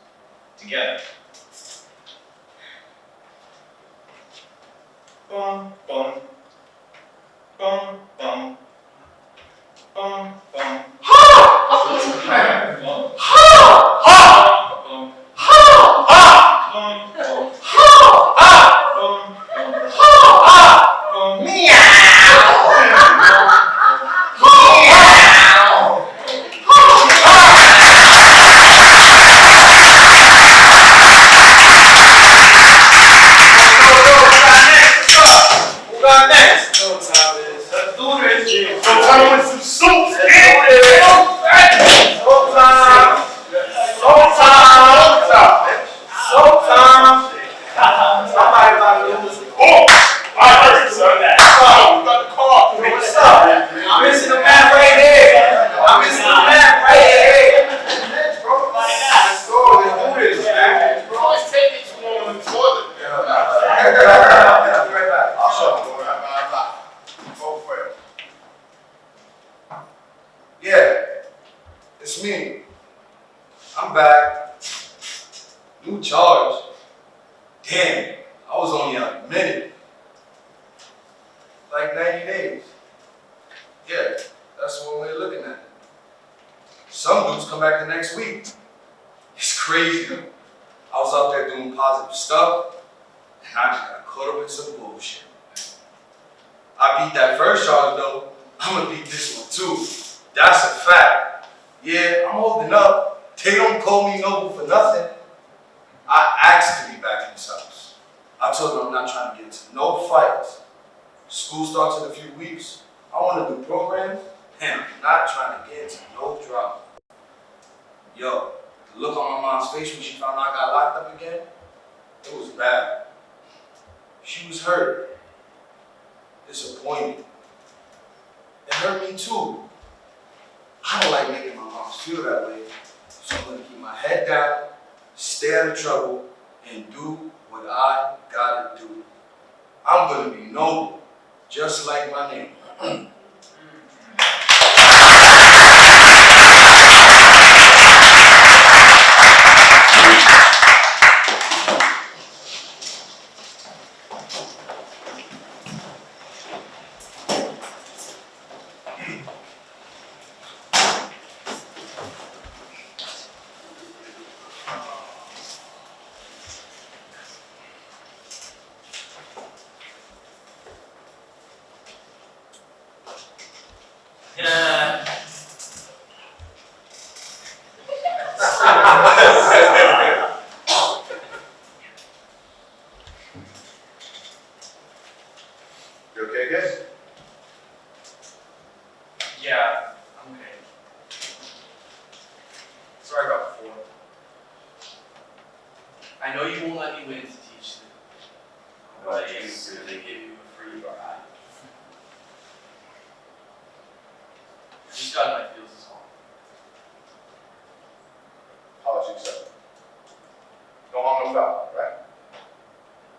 Together. Bum, bum. Bum, bum. Bum, bum. Yeah, it's me. I'm back. New charge. Damn, I was only a minute. Like 90 days. Yeah, that's what we're looking at. Some dudes come back the next week. It's crazy. I was out there doing positive stuff, and I just got caught up in some bullshit. I beat that first charge though. I'm gonna beat this one too. That's a fact. Yeah, I'm holding up. They don't call me noble for nothing. I asked to be back in this house. I told them I'm not trying to get into no fights. School starts in a few weeks. I want to do programs, and I'm not trying to get into no drama. Yo, the look on my mom's face when she found out I got locked up again, it was bad. She was hurt, disappointed. It hurt me too. I don't like making my mom feel that way, so I'm gonna keep my head down, stay out of trouble, and do what I gotta do. I'm gonna be noble, just like my name. You okay, guys? Yeah, I'm okay. Sorry about before. I know you won't let me win to teach them. But they give you a free ride. I just got in my feels is all. Apology accepted. No harm, no foul, right?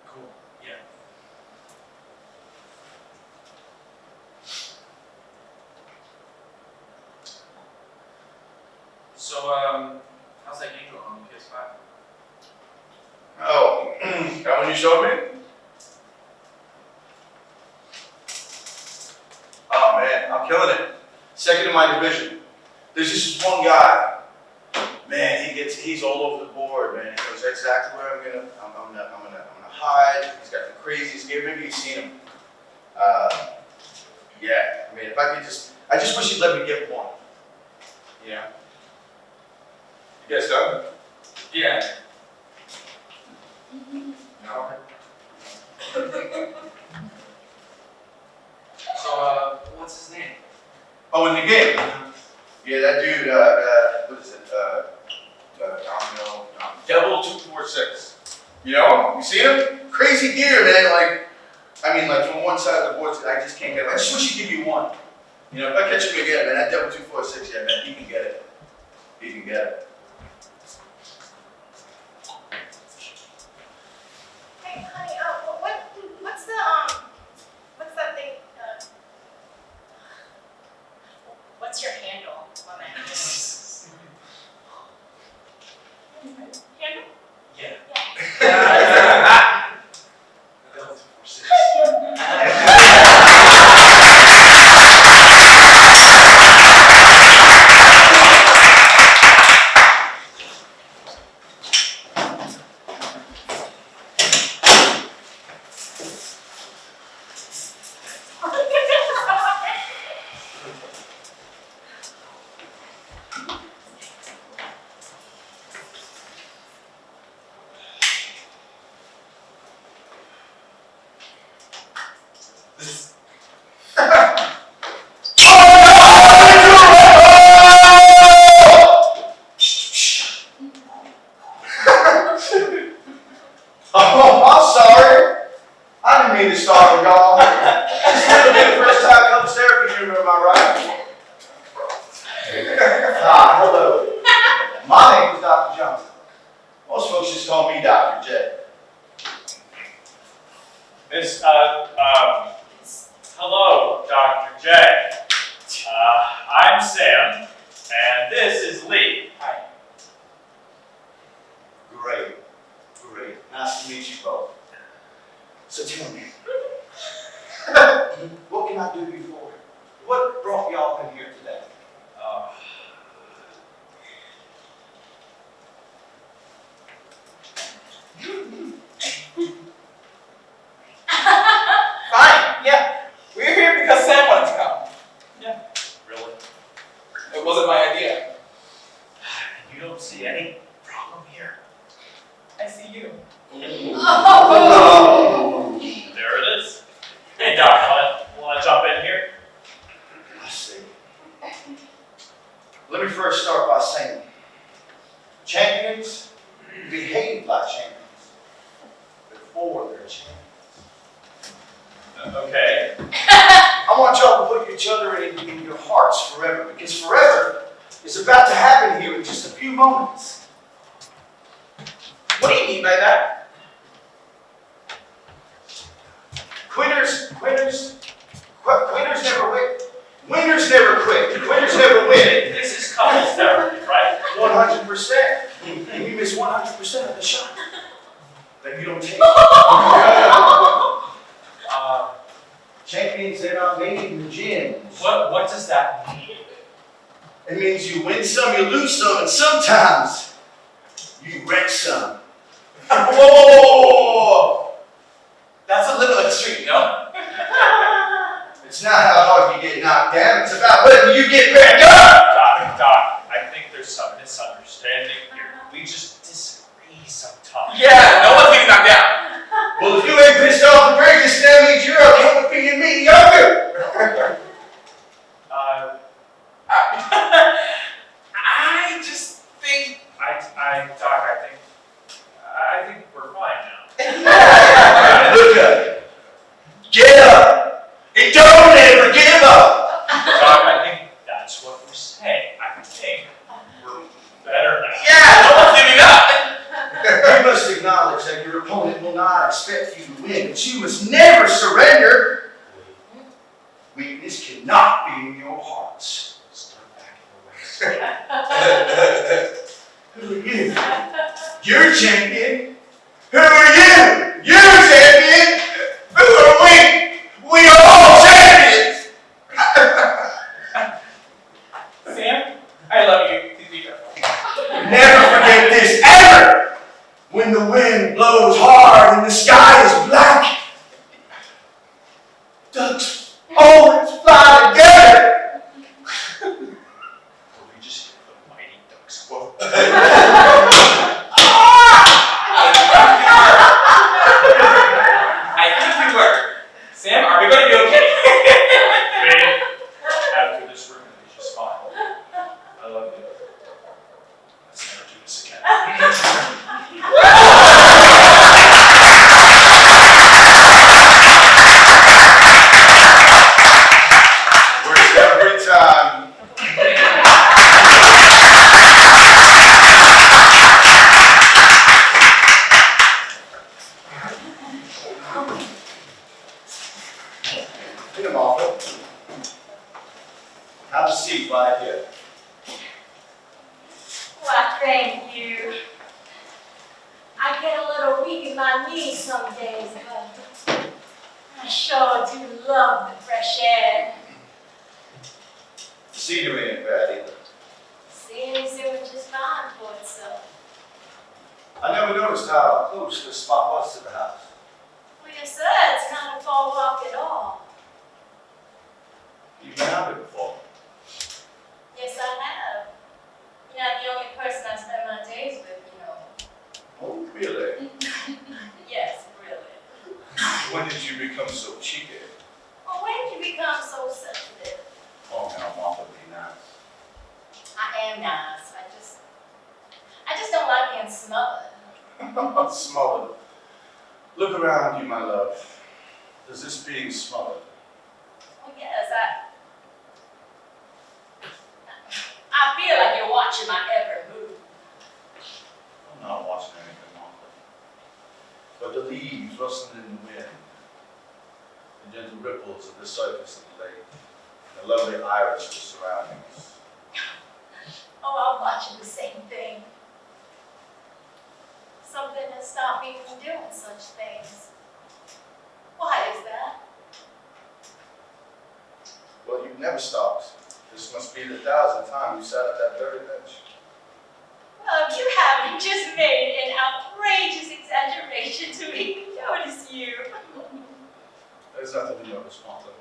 Cool. Yeah. So, how's that game going on the PS5? Oh, that one you showed me? Oh man, I'm killing it. Second in my division. There's just one guy. Man, he's all over the board, man. He knows exactly where I'm gonna hide. He's got the craziest gear. Maybe you've seen him. Yeah. I mean, if I could I just wish he'd let me get one. Yeah. You guys done? Yeah. No. So, what's his name? Oh, in the game? Yeah, that dude, what is it? Domino. Devil 246. You know? You seen him? Crazy gear, man. Like from one side of the board, I just can't get it. I just wish he'd give me one. You know, if I catch him again, man, that Devil 246, yeah, man, he can get it. He can get it. Hey, honey, what's that thing, what's your handle on that? Handle? Yeah. Yeah. That was 4-6. Oh, I'm sorry. I didn't mean to startle y'all. This little bit first time comes therapy humor, am I right? Hello. My name is Dr. Johnson. Most folks just call me Dr. J. Hello, Dr. J. I'm Sam, and this is Lee. Hi. Great. Nice to meet you both. So tell me, what can I do you for? What brought y'all in here today? Fine, yeah. We're here because Sam wanted to come. Really? It wasn't my idea. You don't see any problem here? I see you. Oh. There it is. Hey, Doc, wanna jump in here? I see. Let me first start by saying, champions behave like champions before they're champions. Okay. I want y'all to put each other in your hearts forever, because forever is about to happen here in just a few moments. What do you mean by that? Quitters never win. Winners never quit. Quitters never win. This is couples therapy, right? 100%. And you miss 100% of the shot that you don't take. Champions, they're not made in the gyms. What does that mean? It means you win some, you lose some, and sometimes you wreck some. Whoa! That's a little extreme, no? It's not how hard you get knocked down, it's about whether you get back up. Doc, I think there's some misunderstanding here. We just disagree sometimes. Yeah, no one's getting knocked down. Well, if you ain't pissed off the greatest, that means you're okay with being mediocre. I just think. I think we're fine now. Look up. Get up. And don't ever give up. Doc, I think that's what we're saying. I think we're better now. Yeah, no one's giving up. You must acknowledge that your opponent will not expect you to win, but you must never surrender. Weakness cannot be in your hearts. Start backing away. Who are you? You're champion. Who are you? You're champion. Who are we? We are all champions. Sam, I love you. Please be careful. Never forget this ever. When the wind blows hard and the sky is black, ducks always fly together. Or we just hit the mighty ducks quote. I think we were. Sam, are we going to be okay? Babe, after this room, we just fine. I love you. Let's never do this again. Works every time. Get him off. Have a seat right here. Why, thank you. I get a little weak in my knees some days, but I sure do love the fresh air. The scenery ain't bad either. Scenery's doing just fine for itself. I never noticed how close this spot was to the house. Well, yes, sir, it's not a far walk at all. You've been out here before. Yes, I have. You're not the only person I spend my days with, you know. Oh, really? Yes, really. When did you become so cheeky? Well, when did you become so sensitive? Oh, now, Martha, be nice. I am nice. I just don't like being smothered. Smothered. Look around you, my love. Does this being smothered? Well, yes, I feel like you're watching my every move. I'm not watching anything, Martha. But the leaves rustling in the wind, the gentle ripples of the surface of the lake, and the lovely iris of the surroundings. Oh, I'm watching the same thing. Something has stopped me from doing such things. Why is that? Well, you've never stopped. This must be the 1,000th time you sat at that very bench. Well, you haven't just made an outrageous exaggeration to even notice you. There's nothing to notice, Martha.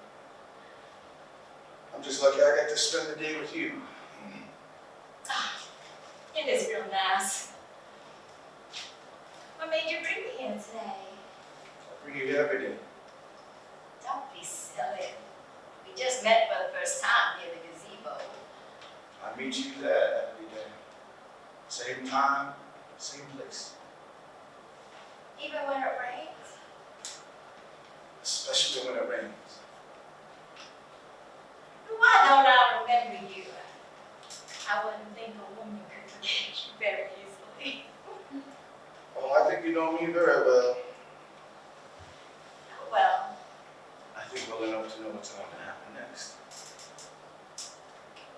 I'm just lucky I got to spend the day with you. It is real nice. What made you bring me here today? I bring you here every day. Don't be silly. We just met for the first time near the gazebo. I meet you there every day. Same time, same place. Even when it rains? Especially when it rains. Why don't I remember you? I wouldn't think a woman could forget you very easily. Oh, I think you know me very well. Well, I think well enough to know what's going to happen next.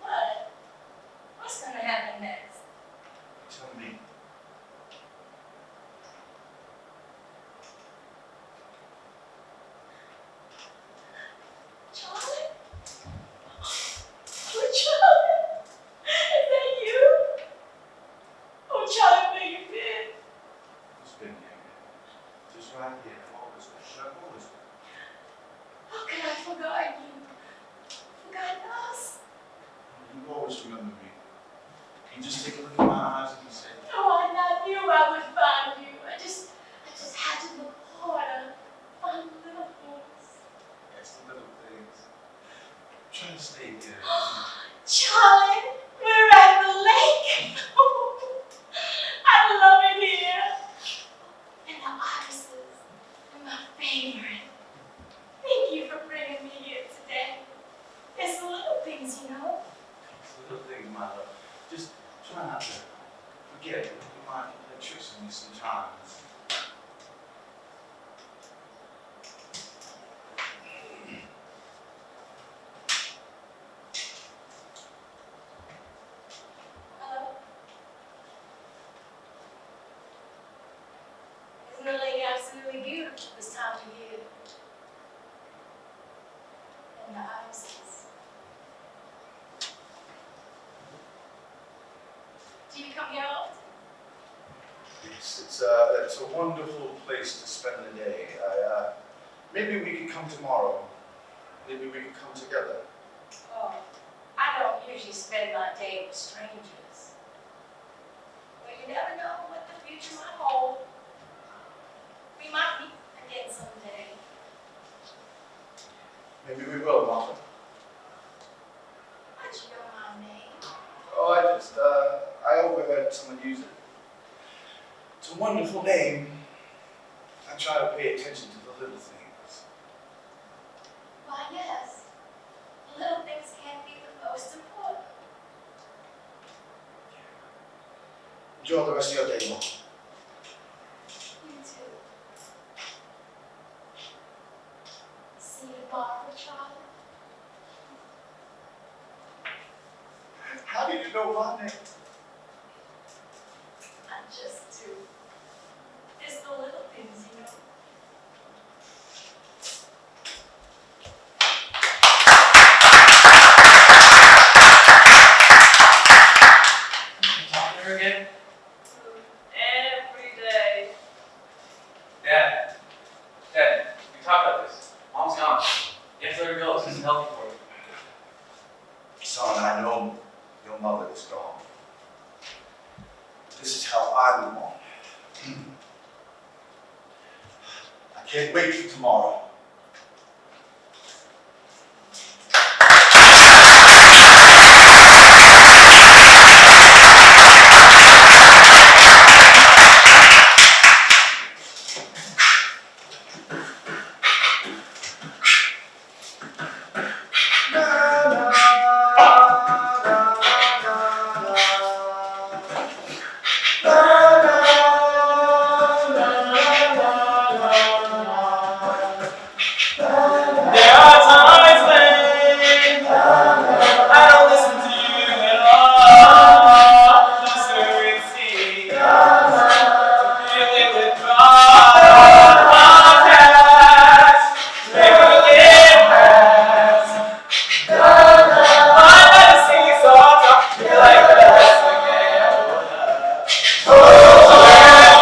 what? What's going to happen next? Tell me. Charlie? Oh, Charlie? Is that you? Oh, Charlie, where you been? Who's been here? always remember me. You just take a look in my eyes and you say, Oh, and I knew I would find you. I just had to look harder. Find the little things. "That's the little things." I'm trying to stay here. Charlie, we're at the lake. I love it here. And the irises are my favorite. Thank you for bringing me here today. It's the little things, you know. It's the little things, my love. Just try not to forget. Your mind can play tricks on you sometimes. Hello? Isn't the lake absolutely beautiful this time of year? And the irises. Do you come here often? Yes, it's a wonderful place to spend the day. Maybe we could come tomorrow. Maybe we could come together. Oh, I don't usually spend my day with strangers. But you never know what the future might hold. We might meet again someday. Maybe we will, Martha. How'd you know my name? Oh, I overheard someone use it. It's a wonderful name. I try to pay attention to the little things. Why, yes. Little things can be the most important. Enjoy the rest of your day, Mom. You too. See you tomorrow, Charlie. How do you know my name? I just do. It's the little things, you know. You talking to her again? Every day. Dad, we talked about this. Mom's gone. You have to let her go. This isn't healthy for you. Son, I know your mother is gone. This is how I move on. I can't wait for tomorrow. There are times when I don't listen to you at all. Just so it seems to really withdraw contact. Maybe it has. I never see you so I'll talk to you like this again. So where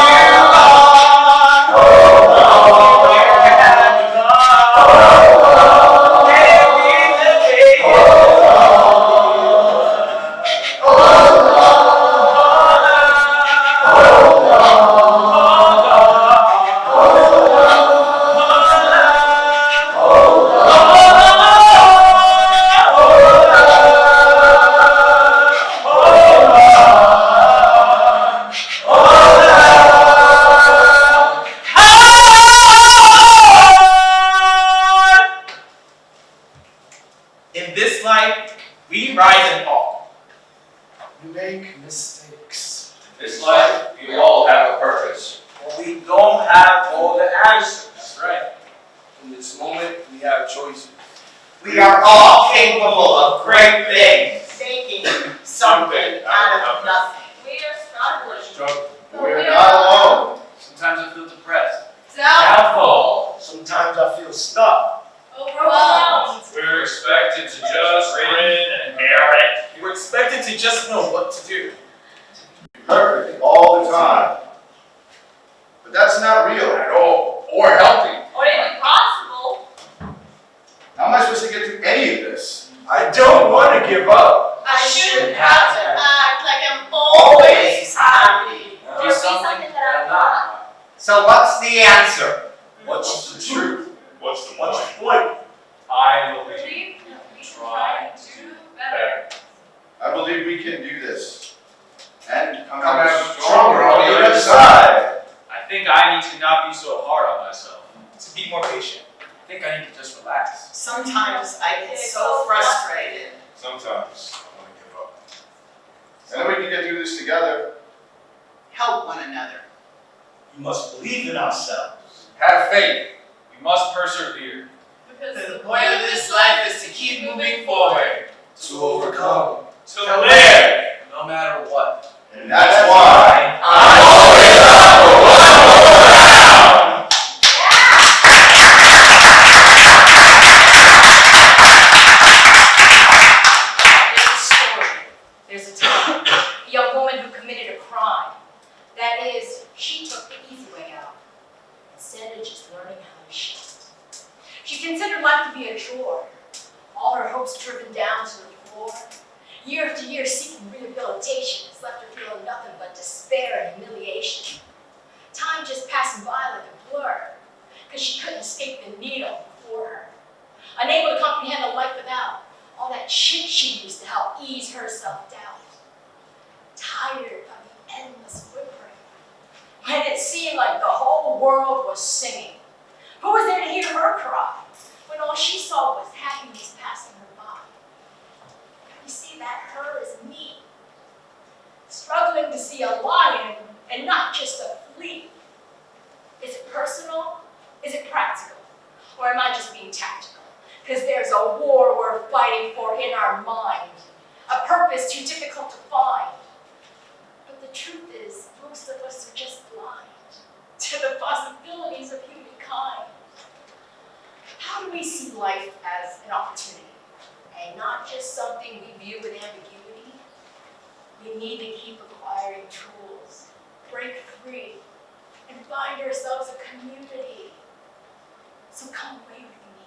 you are, where have you gone? In this life, we rise and fall. You make mistakes. This life, we all have a purpose. But we don't have all the answers. That's right. In this moment, we have choices. We are all capable of great things. Making something out of nothing. We are struggling. We're not alone. Sometimes I feel depressed. Doubtful. Sometimes I feel stuck. Overwhelmed. We're expected to just grin and bear it. We're expected to just know what to do. Perfect all the time. But that's not real at all, or healthy. Or even possible. How am I supposed to get through any of this? I don't want to give up. I shouldn't have to act like I'm always happy. Or be something that I'm not. So what's the answer? What's the truth? What's the What's point? the point? I believe. Believe that we can try to do better. I believe we can do this. And come Come out out stronger on the other side. I think I need to not be so hard on myself. To be more patient. I think I need to just relax. Sometimes I get so frustrated. Sometimes I want to give up. And then we can get through this together. Help one another. We must believe in ourselves. Have faith. We must persevere. Because The point of this life is to keep moving forward. To overcome. To live! No matter what. And that's why I'm always up for one more round. There's a story. There's a time. A young woman who committed a crime. That is, she took the easy way out instead of just learning how to shift. She considered life to be a chore. All her hopes driven down to the floor. Year after year seeking rehabilitation has left her feeling nothing but despair and humiliation. Time just passing by like a blur, because she couldn't escape the needle before her. Unable to comprehend a life without all that shit she used to help ease her self-doubt. Tired of the endless whimpering, when it seemed like the whole world was singing. Who was there to hear her cry, when all she saw was happiness passing her by? You see, that her is me, struggling to see a lion and not just a flea. Is it personal? Is it practical? Or am I just being tactical? Because there's a war we're fighting for in our mind, a purpose too difficult to find. But the truth is, most of us are just blind to the possibilities of humankind. How do we see life as an opportunity and not just something we view with ambiguity? We need to keep acquiring tools, break free, and find ourselves a community. So come away with me.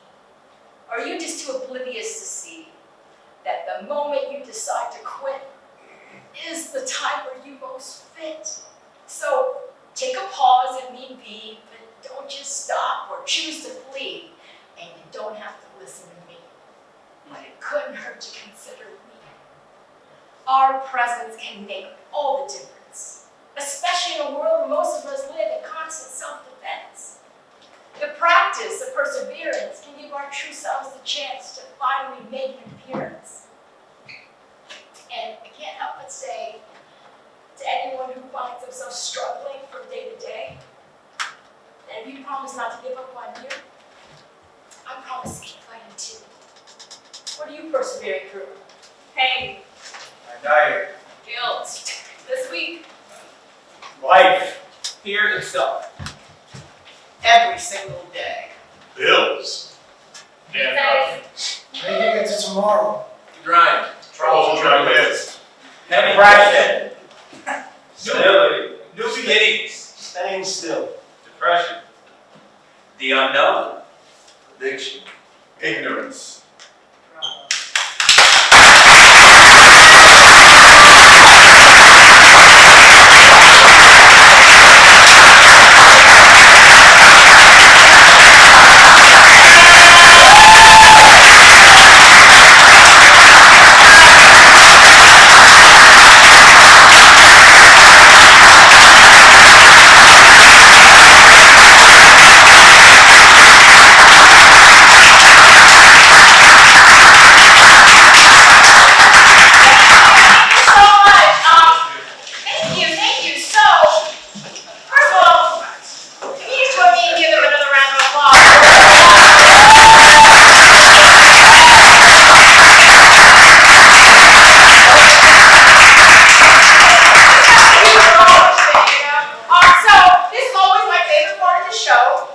Are you just too oblivious to see that the moment you decide to quit is the time where you most fit? So take a pause if need be, but don't just stop or choose to flee. And you don't have to listen to me, but it couldn't hurt to consider me. Our presence can make all the difference, especially in a world where most of us live in constant self-defense. The practice of perseverance can give our true selves the chance to finally make an appearance. And I can't help but say to anyone who finds themselves struggling from day to day, that if you promise not to give up on you, I promise to keep fighting too. What are you persevering through? Pain, My diet. Guilt. This week, Life. Fear itself. every single day. Bills. Anxiety, Making it to tomorrow. The grind. Troubles with our heads. Depression. Stability. New beginnings. Staying still. Depression. The unknown. Addiction. Ignorance. Thank you. So, first of all, can you join me and give them another round of applause? So, this is always my favorite part of the show.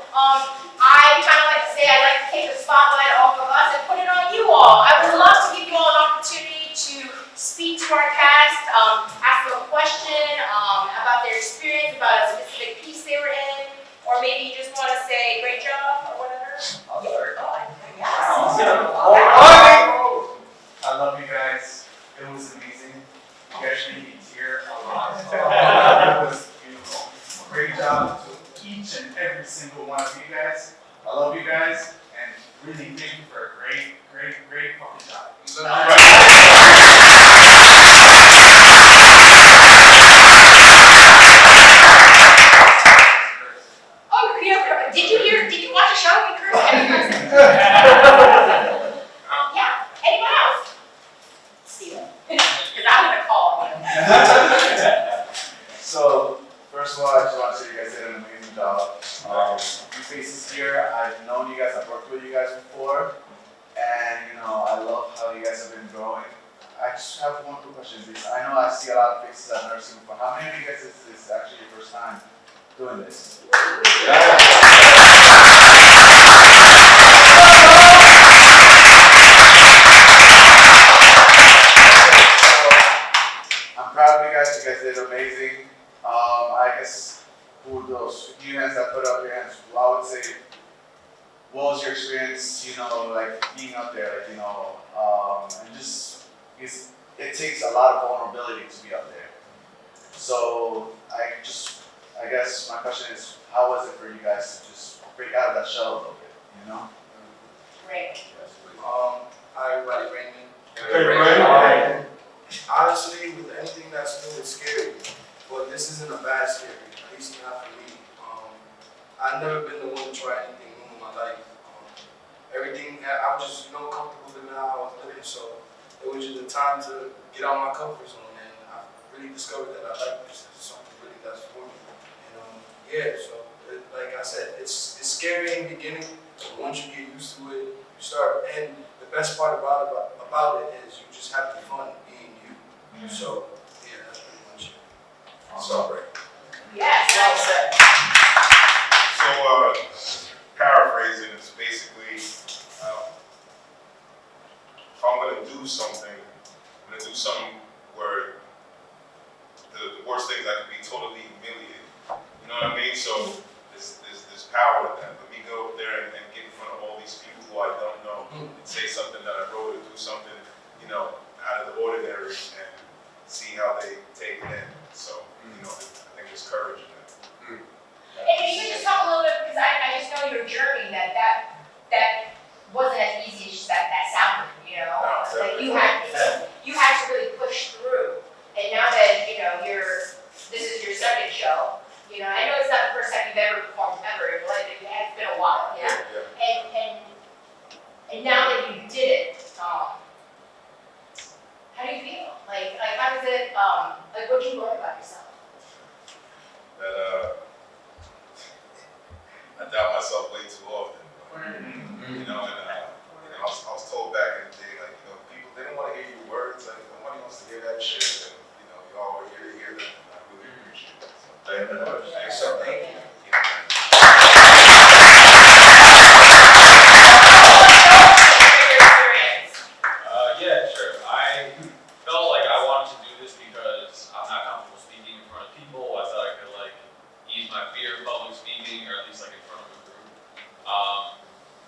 I kind of like to say I like to take the spotlight off of us and put it on you all. I would love to give you all an opportunity to speak to our cast, ask them a question about their experience, about a specific piece they were in, or maybe you just want to say great job or whatever. I'll start. Yes. I love you guys. It was amazing. You guys made me tear a lot. It was beautiful. Great job to each and every single one of you guys. I love you guys, and really thank you for a great fucking job. Oh, yeah, did you watch a show and curse every person? Yeah, anyone else? Steven, because I'm gonna call you. So, first of all, I just want to say you guys did an amazing job. You faces here, I've known you guys, I've worked with you guys before, and I love how you guys have been growing. I just have one quick question. I know I see a lot of faces I've never seen before. How many of you guys is this actually your first time doing this? I'm proud of you guys. You guys did amazing. I guess those few hands that put up your hands, I would say, what was your experience? Like being up there, and just it takes a lot of vulnerability to be up there. So I guess my question is, how was it for you guys to just break out of that shell a little bit? Great. Hi everybody, Raymond. Hey, Raymond. Honestly, with anything that's new, it's scary. But this isn't a bad scary, at least not for me. I've never been the one to try anything new in my life. Everything, I was just comfortable living how I was living, so it was just a time to get out of my comfort zone, and I really discovered that I like this. This is something really that's for me. And like I said, it's scary in the beginning, but once you get used to it, you start. And the best part about it is you just have the fun being you. So yeah, that's pretty much it. Awesome. Yes, well said. So, paraphrasing is basically, if I'm gonna do something, I'm gonna do something where the worst thing is I could be totally humiliated. You know what I mean? So, there's power in that. Let me go up there and get in front of all these people who I don't know and say something that I wrote or do something, out of the ordinary and see how they take it in. So, I think there's courage in that. And if you could just talk a little bit, because I just know your journey, that wasn't as easy as just that sounded, Like you had to really push through. And now that, this is your second show, I know it's not the first time you've ever performed ever in your life, it's been a while, yeah? And now that you did it, how do you feel? Like how does it, what did you learn about yourself? That I doubt myself way too often. I was told back in the day, people, they don't want to hear your words, nobody wants to hear that shit, and you all were here to hear that, and I really appreciate it. So thank you very much. Thank you. Yeah, sure. I felt like I wanted to do this because I'm not comfortable speaking in front of people. I thought I could ease my fear of public speaking, or at least in front of a group.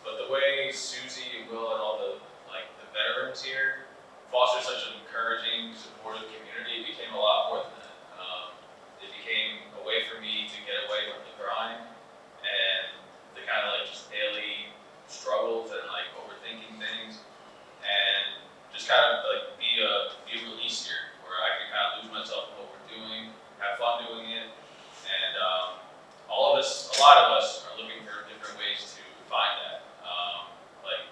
But the way Suzy and Will and all the veterans here foster such an encouraging, supportive community, it became a lot more than that. It became a way for me to get away from the grind and the kind of just daily struggles and overthinking things, and just kind of be a release here where I can kind of lose myself in what we're doing, have fun doing it, and a lot of us are looking for different ways to find that,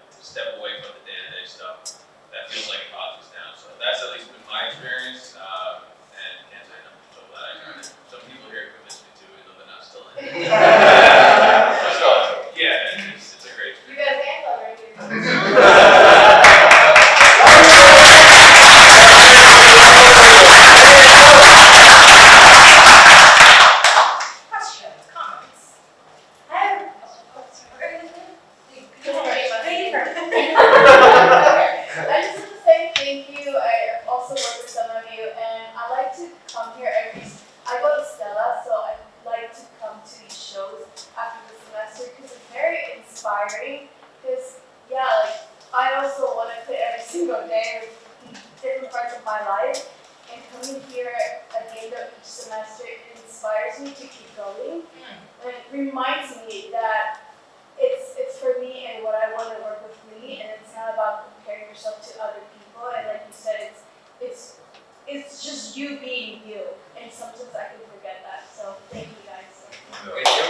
to step away from the day-to-day stuff that feels like it bogs us down. So that's at least been my experience, and can't say I'm so glad I tried it. Some people here convinced me to, even though they're not still in it. Yeah, it's a great experience. You got a fan club right here. Questions, comments? I just want to say thank you. I also work with some of you, and I like to come here I go to Stella, so I like to come to these shows after the semester because it's very inspiring. Because I also want to quit every single day with different parts of my my life. And coming here at the end of each semester inspires me to keep going. And it reminds me that it's for me and what I want to work with me, and it's not about comparing yourself to other people. And like you said, it's just you being you. And sometimes I can forget that. So thank you guys. Thank you.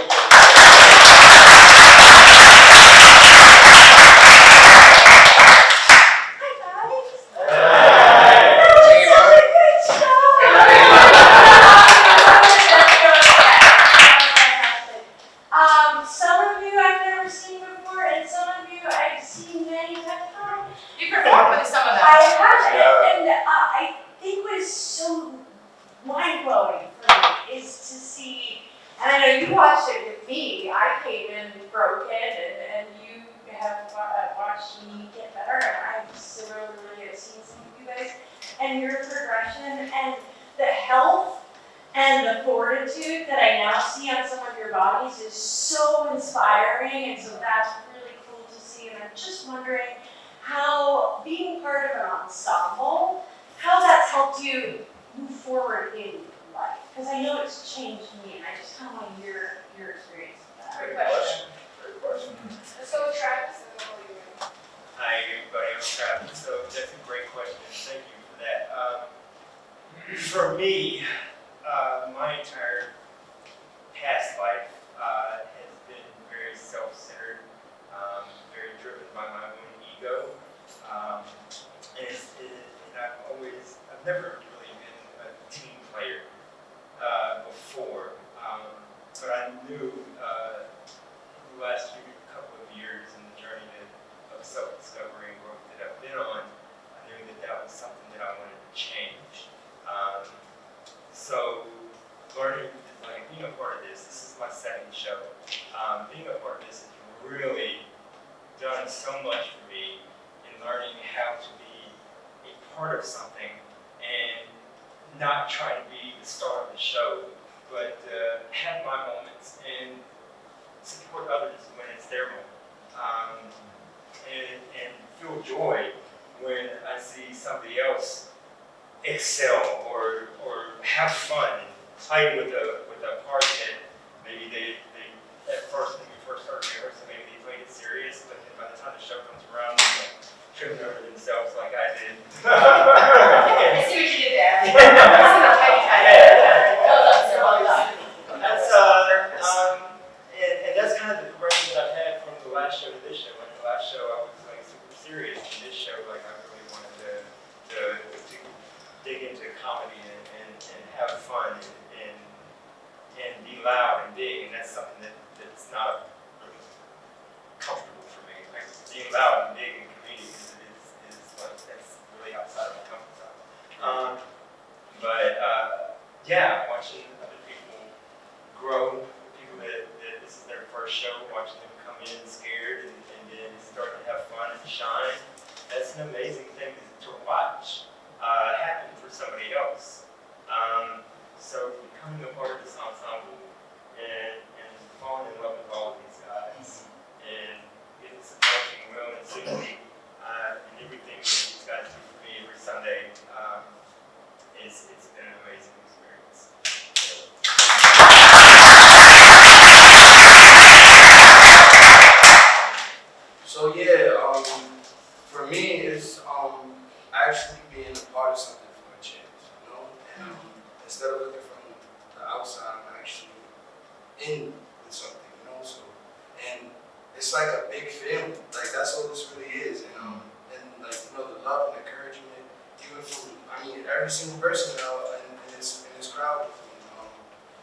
Some of you I've never seen before, and some of you I've seen many times. You performed with some of them. I have, and I think what is so mind-blowing for me is to see, and I know you watched it with me, I came in broken, and you have watched me get better, and I've just really have seen some of you guys, and your progression, and the health, and the fortitude that I now see on some of your bodies is so inspiring, and so that's really cool to see. And I'm just wondering how being part of an ensemble, how that's helped you move forward in life. Because I know it's changed me, and I just kind of want to hear your experience with that. Great question. Great question. Let's go with Travis and then we'll leave it. Hi everybody, I'm Travis. So that's a great question. Thank you for that. For me, my entire past life has been very self-centered, very driven by my own ego. And I've never really been a team player before, but I knew the last couple of years in the journey of self-discovery and growth that I've been on, I knew that was something that I wanted to change. So learning, like being a part of this is my second show. Being a part of this has really done so much for me in learning how to be a part of something and not try to be the star of the show, but have my moments and support others when it's their moment. And feel joy when I see somebody else excel or have fun and play with a part that maybe they at first when we first started rehearsing, maybe they played it serious, but then by the time the show comes around, they're tripping over themselves like I did. I see what you did there. I see the tight. Well done, sir. Well done. And that's kind of the progression that I've had from the last show to this show. Like the last show, I was like super serious. And this show, like I really wanted to dig into comedy and have fun and be loud and big. And that's something that's not really comfortable for me. Like being loud and big and comedic is like that's really outside of my comfort zone. Yeah, watching other people grow, people that this is their first show, watching them come in scared and then start to have fun and shine, that's an amazing thing to watch happen for somebody else. So becoming a part of this ensemble and falling in love with all of these guys and getting some coaching Will and Suzy and everything that these guys do for me every Sunday, it's been an amazing experience. So yeah, for me, it's actually being a part of something for a change, you know. And instead of looking from the outside, I'm actually in with something, you know. So, and it's like a big family. Like that's all this really is, and like you know, the love and encouragement, even from every single person in this crowd.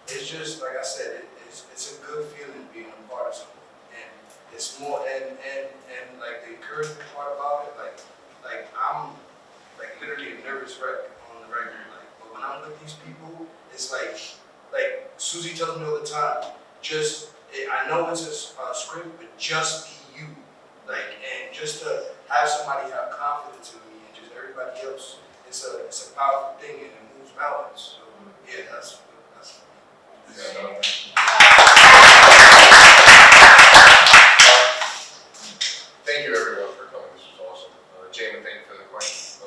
It's just like I said, it's a good feeling being a part of something. It's more and like the encouragement part about it, like I'm like literally a nervous wreck on the regular, like, but when I'm with these people, it's like Suzy tells me all the time, I know it's a script, but just be you, like, and just to have somebody have confidence in me and just everybody else, it's a powerful thing and it moves mountains. So yeah, that's Thank you everyone for coming. This was awesome. Jamin, thank you for the question.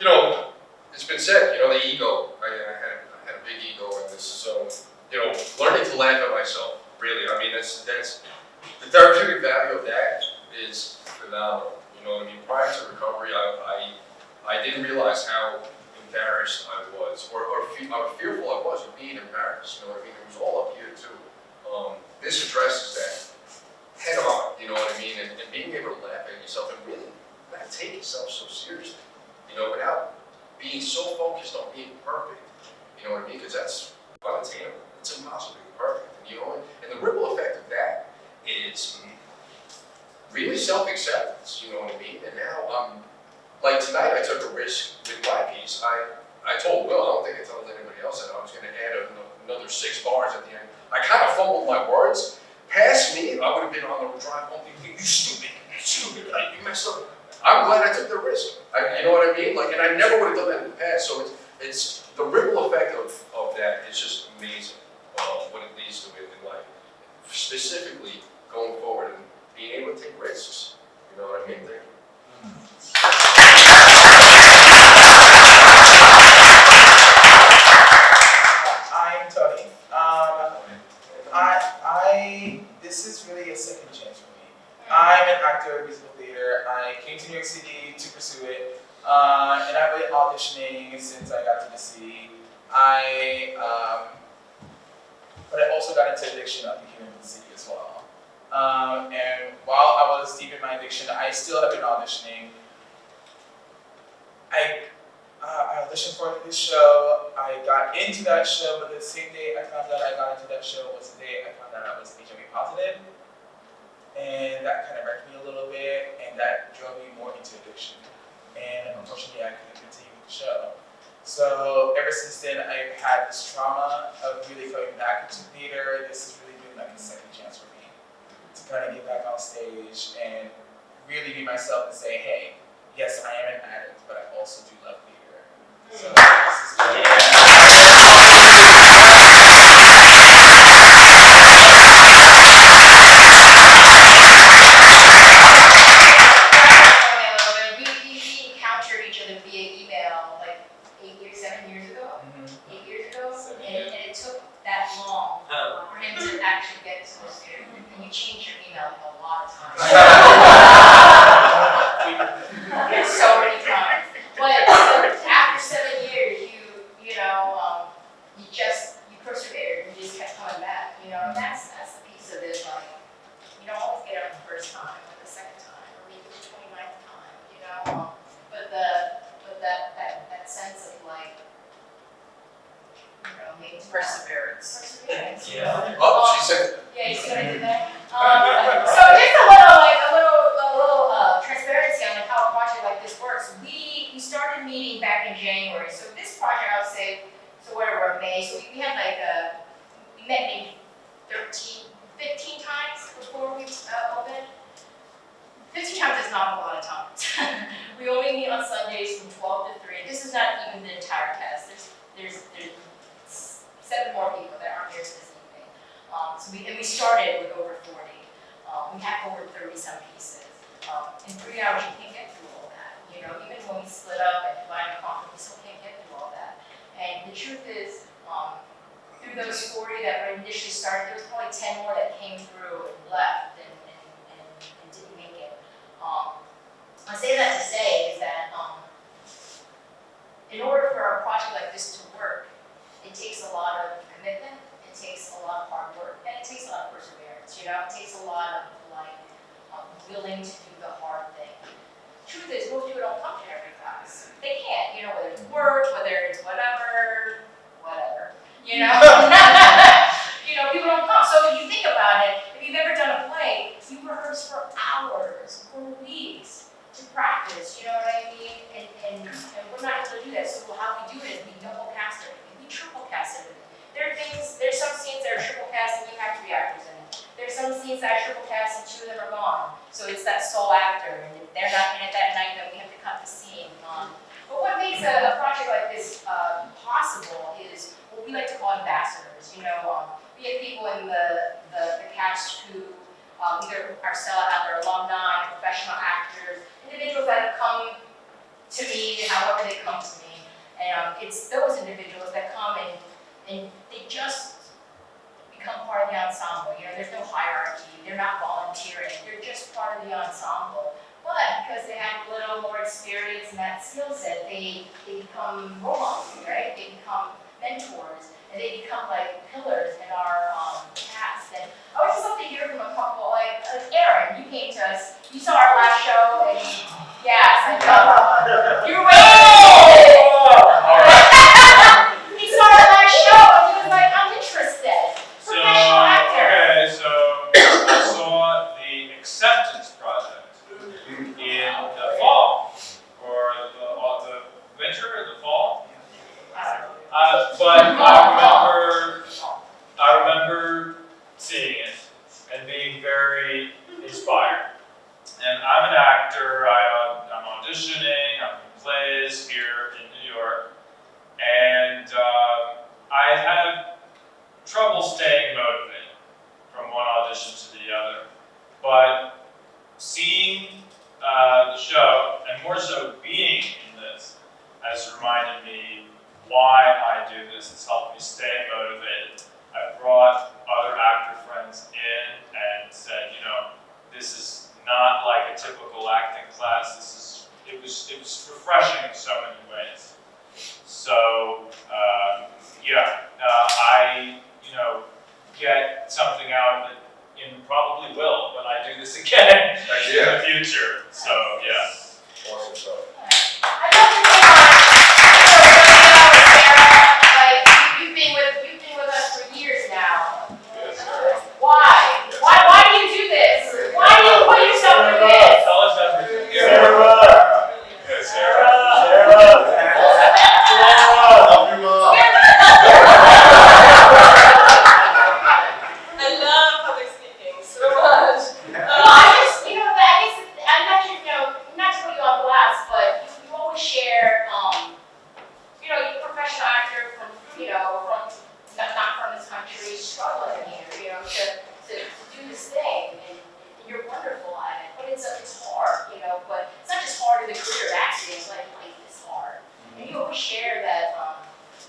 you know, it's been said, you know, the ego. I had a big ego in this, so you know, learning to laugh at myself. Really, I mean, that's the therapeutic value of that is phenomenal. You know what I mean? Prior to recovery, I didn't realize how embarrassed I was, or how fearful I was of being embarrassed. You know what I mean? It was all up here too. This addresses that head on. You know what I mean? And being able to laugh at yourself and really not take yourself so seriously. You know, without being so focused on being perfect. You know what I mean? Because that's unattainable. It's impossible to be perfect. And, you know, and the ripple effect of that is really self-acceptance. You know what I mean? And now like tonight, I took a risk with my piece. I told Will, I don't think I told anybody else that I was going to add another 6 bars at the end. I kind of fumbled my words. Past me, I would have been on the drive home thinking, you stupid, you messed up. I'm glad I took the risk. You know what I mean? Like, and I never would have done that in the past. So it's the ripple effect of that is just amazing. What it leads to in life, specifically going forward and being able to take risks. You know what I mean? Thank you. I'm Tony. This is really a second chance for me. I'm an actor of musical theater. I came to New York City to pursue it, and I've been auditioning since I got to the city. But I also got into addiction up here in the city as well. And while I was deep in my addiction, I still have been auditioning. I auditioned for this show. I got into that show, but the same day I found out I got into that show was the day I found out I was HIV positive. And that kind of wrecked me a little bit, and that drove me more into addiction. And unfortunately, I couldn't continue with the show. So ever since then, I've had this trauma of really coming back into theater. This has really been like a second chance for me to kind of get back on stage and really be myself and say, hey, yes, I am an addict, but I also do love theater. So this is good. We encountered each other via email like 7 years ago. 8 years ago, and it took that long for him to actually get to this year. And you changed your email like a lot of times. So many times. But after 7 years, you persevered. You just kept coming back. You know, and that's the piece of it. Like, you don't always get it the first time, or the second time, or maybe the 29th time. You know, but that sense of like, maybe perseverance. Yeah. Oh, she said. Yeah, you see what I did there? So just a little transparency on like how a project like this works. We started meeting back in January. So this project, I would say, so whatever, May. So we had like we met maybe 15 times before we opened. 15 times is not a lot of times. We only meet on Sundays from 12 to 3. This is not even the entire cast. There's 7 more people that aren't here this evening. We started with over 40. We have over 30-some pieces. In 3 hours, you can't get through all that. You know, even when we split up and combined conference, we still can't get through all that. And the truth is, through those 40 that were initially started, there was probably 10 more that came through and left and didn't make it. I say that to say is that in order for a project like this to work, it takes a lot of commitment, it takes a lot of hard work, and it takes a lot of perseverance. You know, it takes a lot of willing to do the hard thing. Truth is, most people don't come to every class. They can't. You know, whether it's work, whether it's whatever. You know, people don't come. So if you think about it, if you've ever done a play, you rehearse for hours, for weeks to practice. You know what I mean? And we're not able to do that. So how we do it is we double cast everything, we triple cast everything. There's some scenes that are triple cast and you have 3 actors in it. There's some scenes that are triple cast and 2 of them are gone. So it's that sole actor, and if they're not in it that night, then we have to cut the scene. But what makes a project like this possible is what we like to call ambassadors. You know, we have people in the cast who either are Stella, Adler alumni, professional actors, individuals that have come to me, however they come to me. And it's those individuals that come and they just become part of the ensemble. You know, there's no hierarchy, they're not volunteering, they're just part of the ensemble. But because they have a little more experience and that skill set, they become role models, right? They become mentors, and they become like pillars in our cast. And I would just love to hear from a couple, like Aaron, you came to us, you saw our last show, and yes, I know. You were waiting. He saw our last show, and he was like, I'm interested. Professional actor. Okay, so I saw the Acceptance Project in the fall, or the winter or the fall. But I remember seeing it and being very inspired. And I'm an actor, I'm auditioning, I'm in plays here in New York, and I had trouble staying motivated from one audition to the other. But seeing the show, and more so being in this, has reminded me why I do this. It's helped me stay motivated. I brought other actor friends in and said, you know, this is not like a typical acting class. It was refreshing in so many ways. So I get something out of it, and probably will when I do this again in the future. So yeah. Awesome show. I'd love to take on, Sarah, you've been with us for years now. Yes, sir. Why? Why do you do this? Why do you put yourself through this? Tell us everything. Yes, Sarah. Love you, Mom. I love public speaking so much. Well, I guess, I'm not to put you on blast, but you always share, you're a professional actor from not from this country, struggling here, to do this thing, and you're wonderful at it, but it's hard, but it's not just hard in the career of acting, it's like life is hard. And you always share that,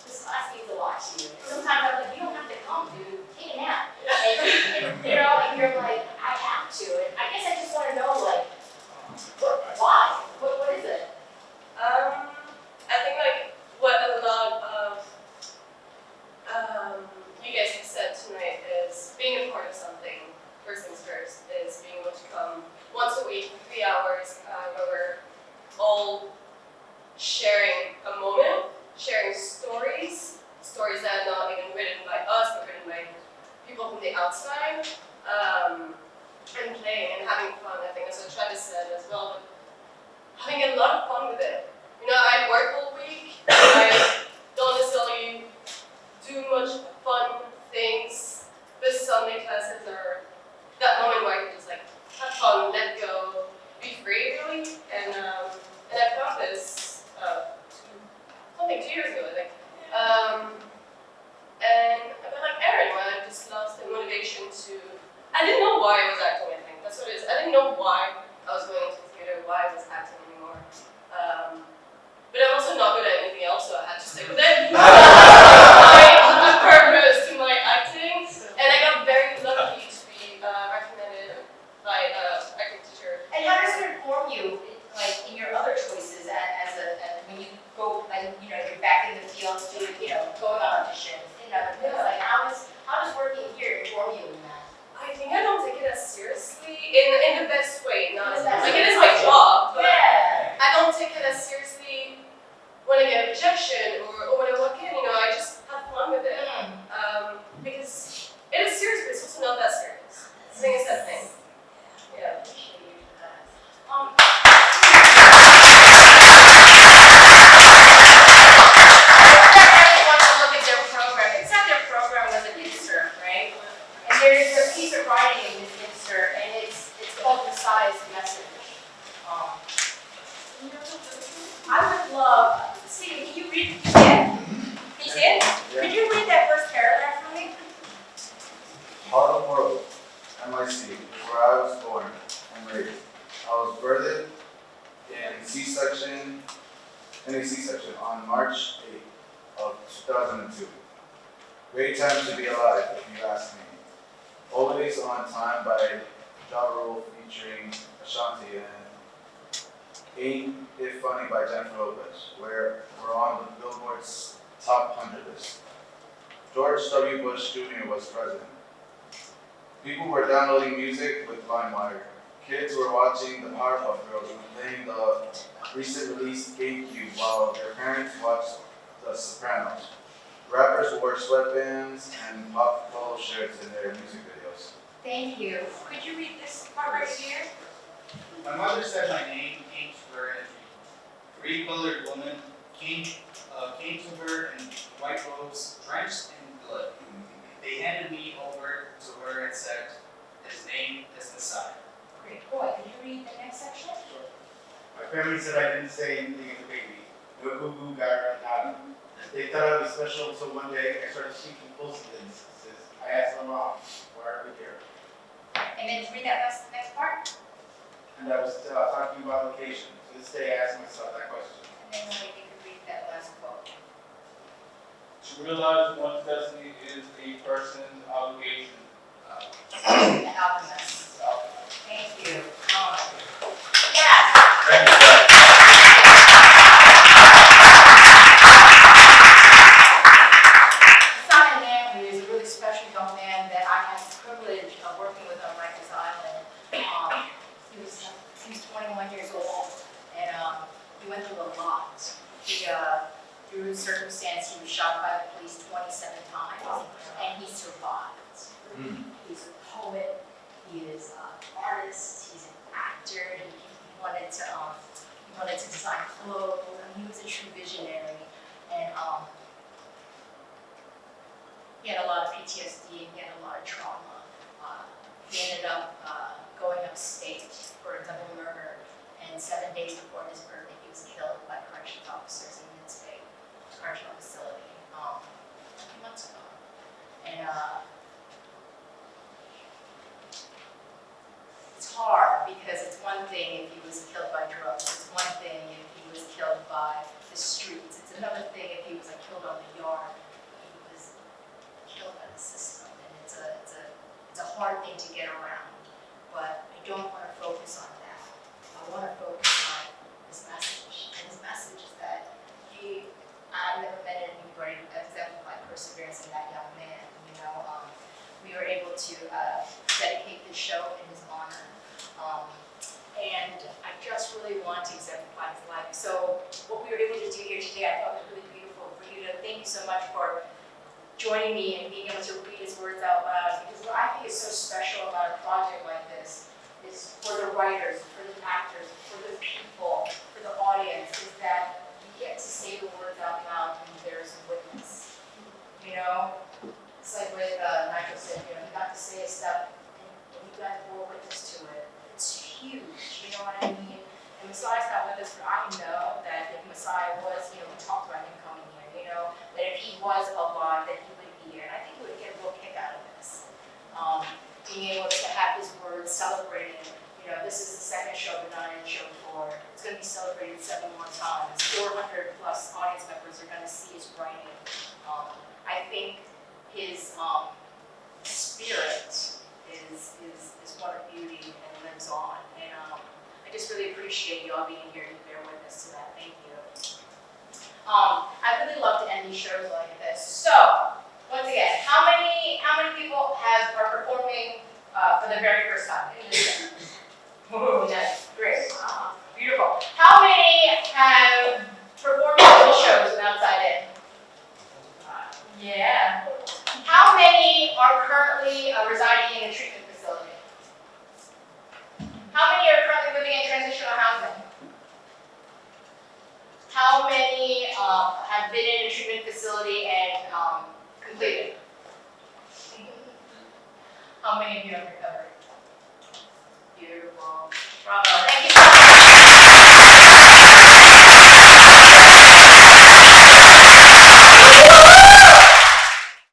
this class means a lot to you. Sometimes I'm like, you don't have to come, dude, take a nap. And you're like, I have to. And I guess I just want to know, like, why? What is it? I think like what a lot of you guys have said tonight is being a part of something, first things first, is being able to come once a week, 3 hours, where we're all sharing a moment, sharing stories that are not even written by us, but written by people from the outside, and playing and having fun. I think that's what Travis said as well, but having a lot of fun with it. I work all week, I don't necessarily do much fun things, but Sunday classes are that moment where I can just like have fun, let go, be free really, and I found this 2 years ago, I think. And a bit like Aaron, when I just lost the motivation to, I didn't know why I was acting, I think, that's what it is. I didn't know why I was going into theater, why I was acting anymore. But I'm also not good at anything else, so I had to stick with it. My purpose to my acting, and I got very lucky to be recommended by an acting teacher. And how does it inform you, like, in your other choices as when you go, like, you're back in the field to, going on auditions and other things? Like, how does working here inform you in that? I think I don't take it as seriously, in the best way, not as, Like, like, it is my job, but yeah. I don't take it as seriously when I get a rejection or when I walk in, I just have fun with it. Because it is serious, but it's also not that serious. I think it's that thing. Yeah. Appreciate you for that. Everyone to look at their program. Inside their program was an insert, right? And there's a piece of writing in this insert, and it's called Precise Message. I would love, Steve, can you read it? Can you see it? Could you read that first paragraph for me? Harlem World, MIC, is where I was born and raised. I was birthed in C-section section on March 8th of 2002. Great time to be alive, if you ask me. Always on Time by Ja Rule featuring Ashanti and Ain't It Funny by Jennifer Lopez, where we're on the Billboard's Top 100 list. George W. Bush Jr. was president. People were downloading music with LimeWire. Kids were watching the Powerpuff Girls and playing the recent released GameCube while their parents watched The Sopranos. Rappers wore sweatbands and pop polo shirts in their music videos. Thank you. Could you read this part right here? My mother said my name came to her in a dream. 3-colored woman came to her in white robes, drenched in blood. They handed me over to her and said, his name is Messiah. Great boy. Could you read the next section? My family said I didn't say anything as a baby. No goo-goo, gara, nada. They thought I was special until one day I started speaking full sentences. I asked my mom, why are we here? And then read that next part. And I was talking about location. To this day, I ask myself that question. And then maybe you could read that last quote. To realize one's destiny is a person's obligation. The alchemist. Thank you. Yes. Thank you, sir. Simon Andrew is a really special young man that I had the privilege of working with on Rikers Island. He was 21 years old, and he went through a lot. Through circumstance, he was shot by the police 27 times, and he survived. He's a poet, he is an artist, he's an actor, he wanted to design clothes, and he was a true visionary. And he had a lot of PTSD and he had a lot of trauma. He ended up going upstate for a double murder, and 7 days before his birthday, he was killed by corrections officers in Mid-State Correctional Facility a few months ago. And it's hard because it's one thing if he was killed by drugs, it's one thing if he was killed by the streets, it's another thing if he was killed on the yard. He was killed by the system, and it's a hard thing to get around. But I don't want to focus on that. I want to focus on his message. And his message is that I've never met anybody who exemplified perseverance in that young man. We were able to dedicate this show in his honor. And I just really want to exemplify his life. So what we were able to do here today, I thought was really beautiful for you to thank you so much for joining me and being able to read his words out loud. Because what I think is so special about a project like this is for the writers, for the actors, for the people, for the audience, is that you get to say the words out loud and there's a witness. It's like what Nigel said, he got to say his stuff and you guys bore witness to it. It's huge, you know what I mean? And Messiah's not with us, but I know that if Messiah was, we talked about him coming here, that if he was alive, that he would be here. And I think we would get a real kick out of this. Being able to have his words celebrated. This is the second show, but not in show 4. It's going to be celebrated 7 more times. 400 plus audience members are going to see his writing. I think his spirit is one of beauty and lives on. And I just really appreciate you all being here to bear witness to that. Thank you. I really love to end these shows like this. So, once again, how many people are performing for the very first time? Ooh, nice, great, beautiful. How many have performed in shows with Outside In? Yeah. How many are currently residing in a treatment facility? How many are currently living in transitional housing? How many have been in a treatment facility and completed? How many of you have recovered? Beautiful. Bravo. Thank you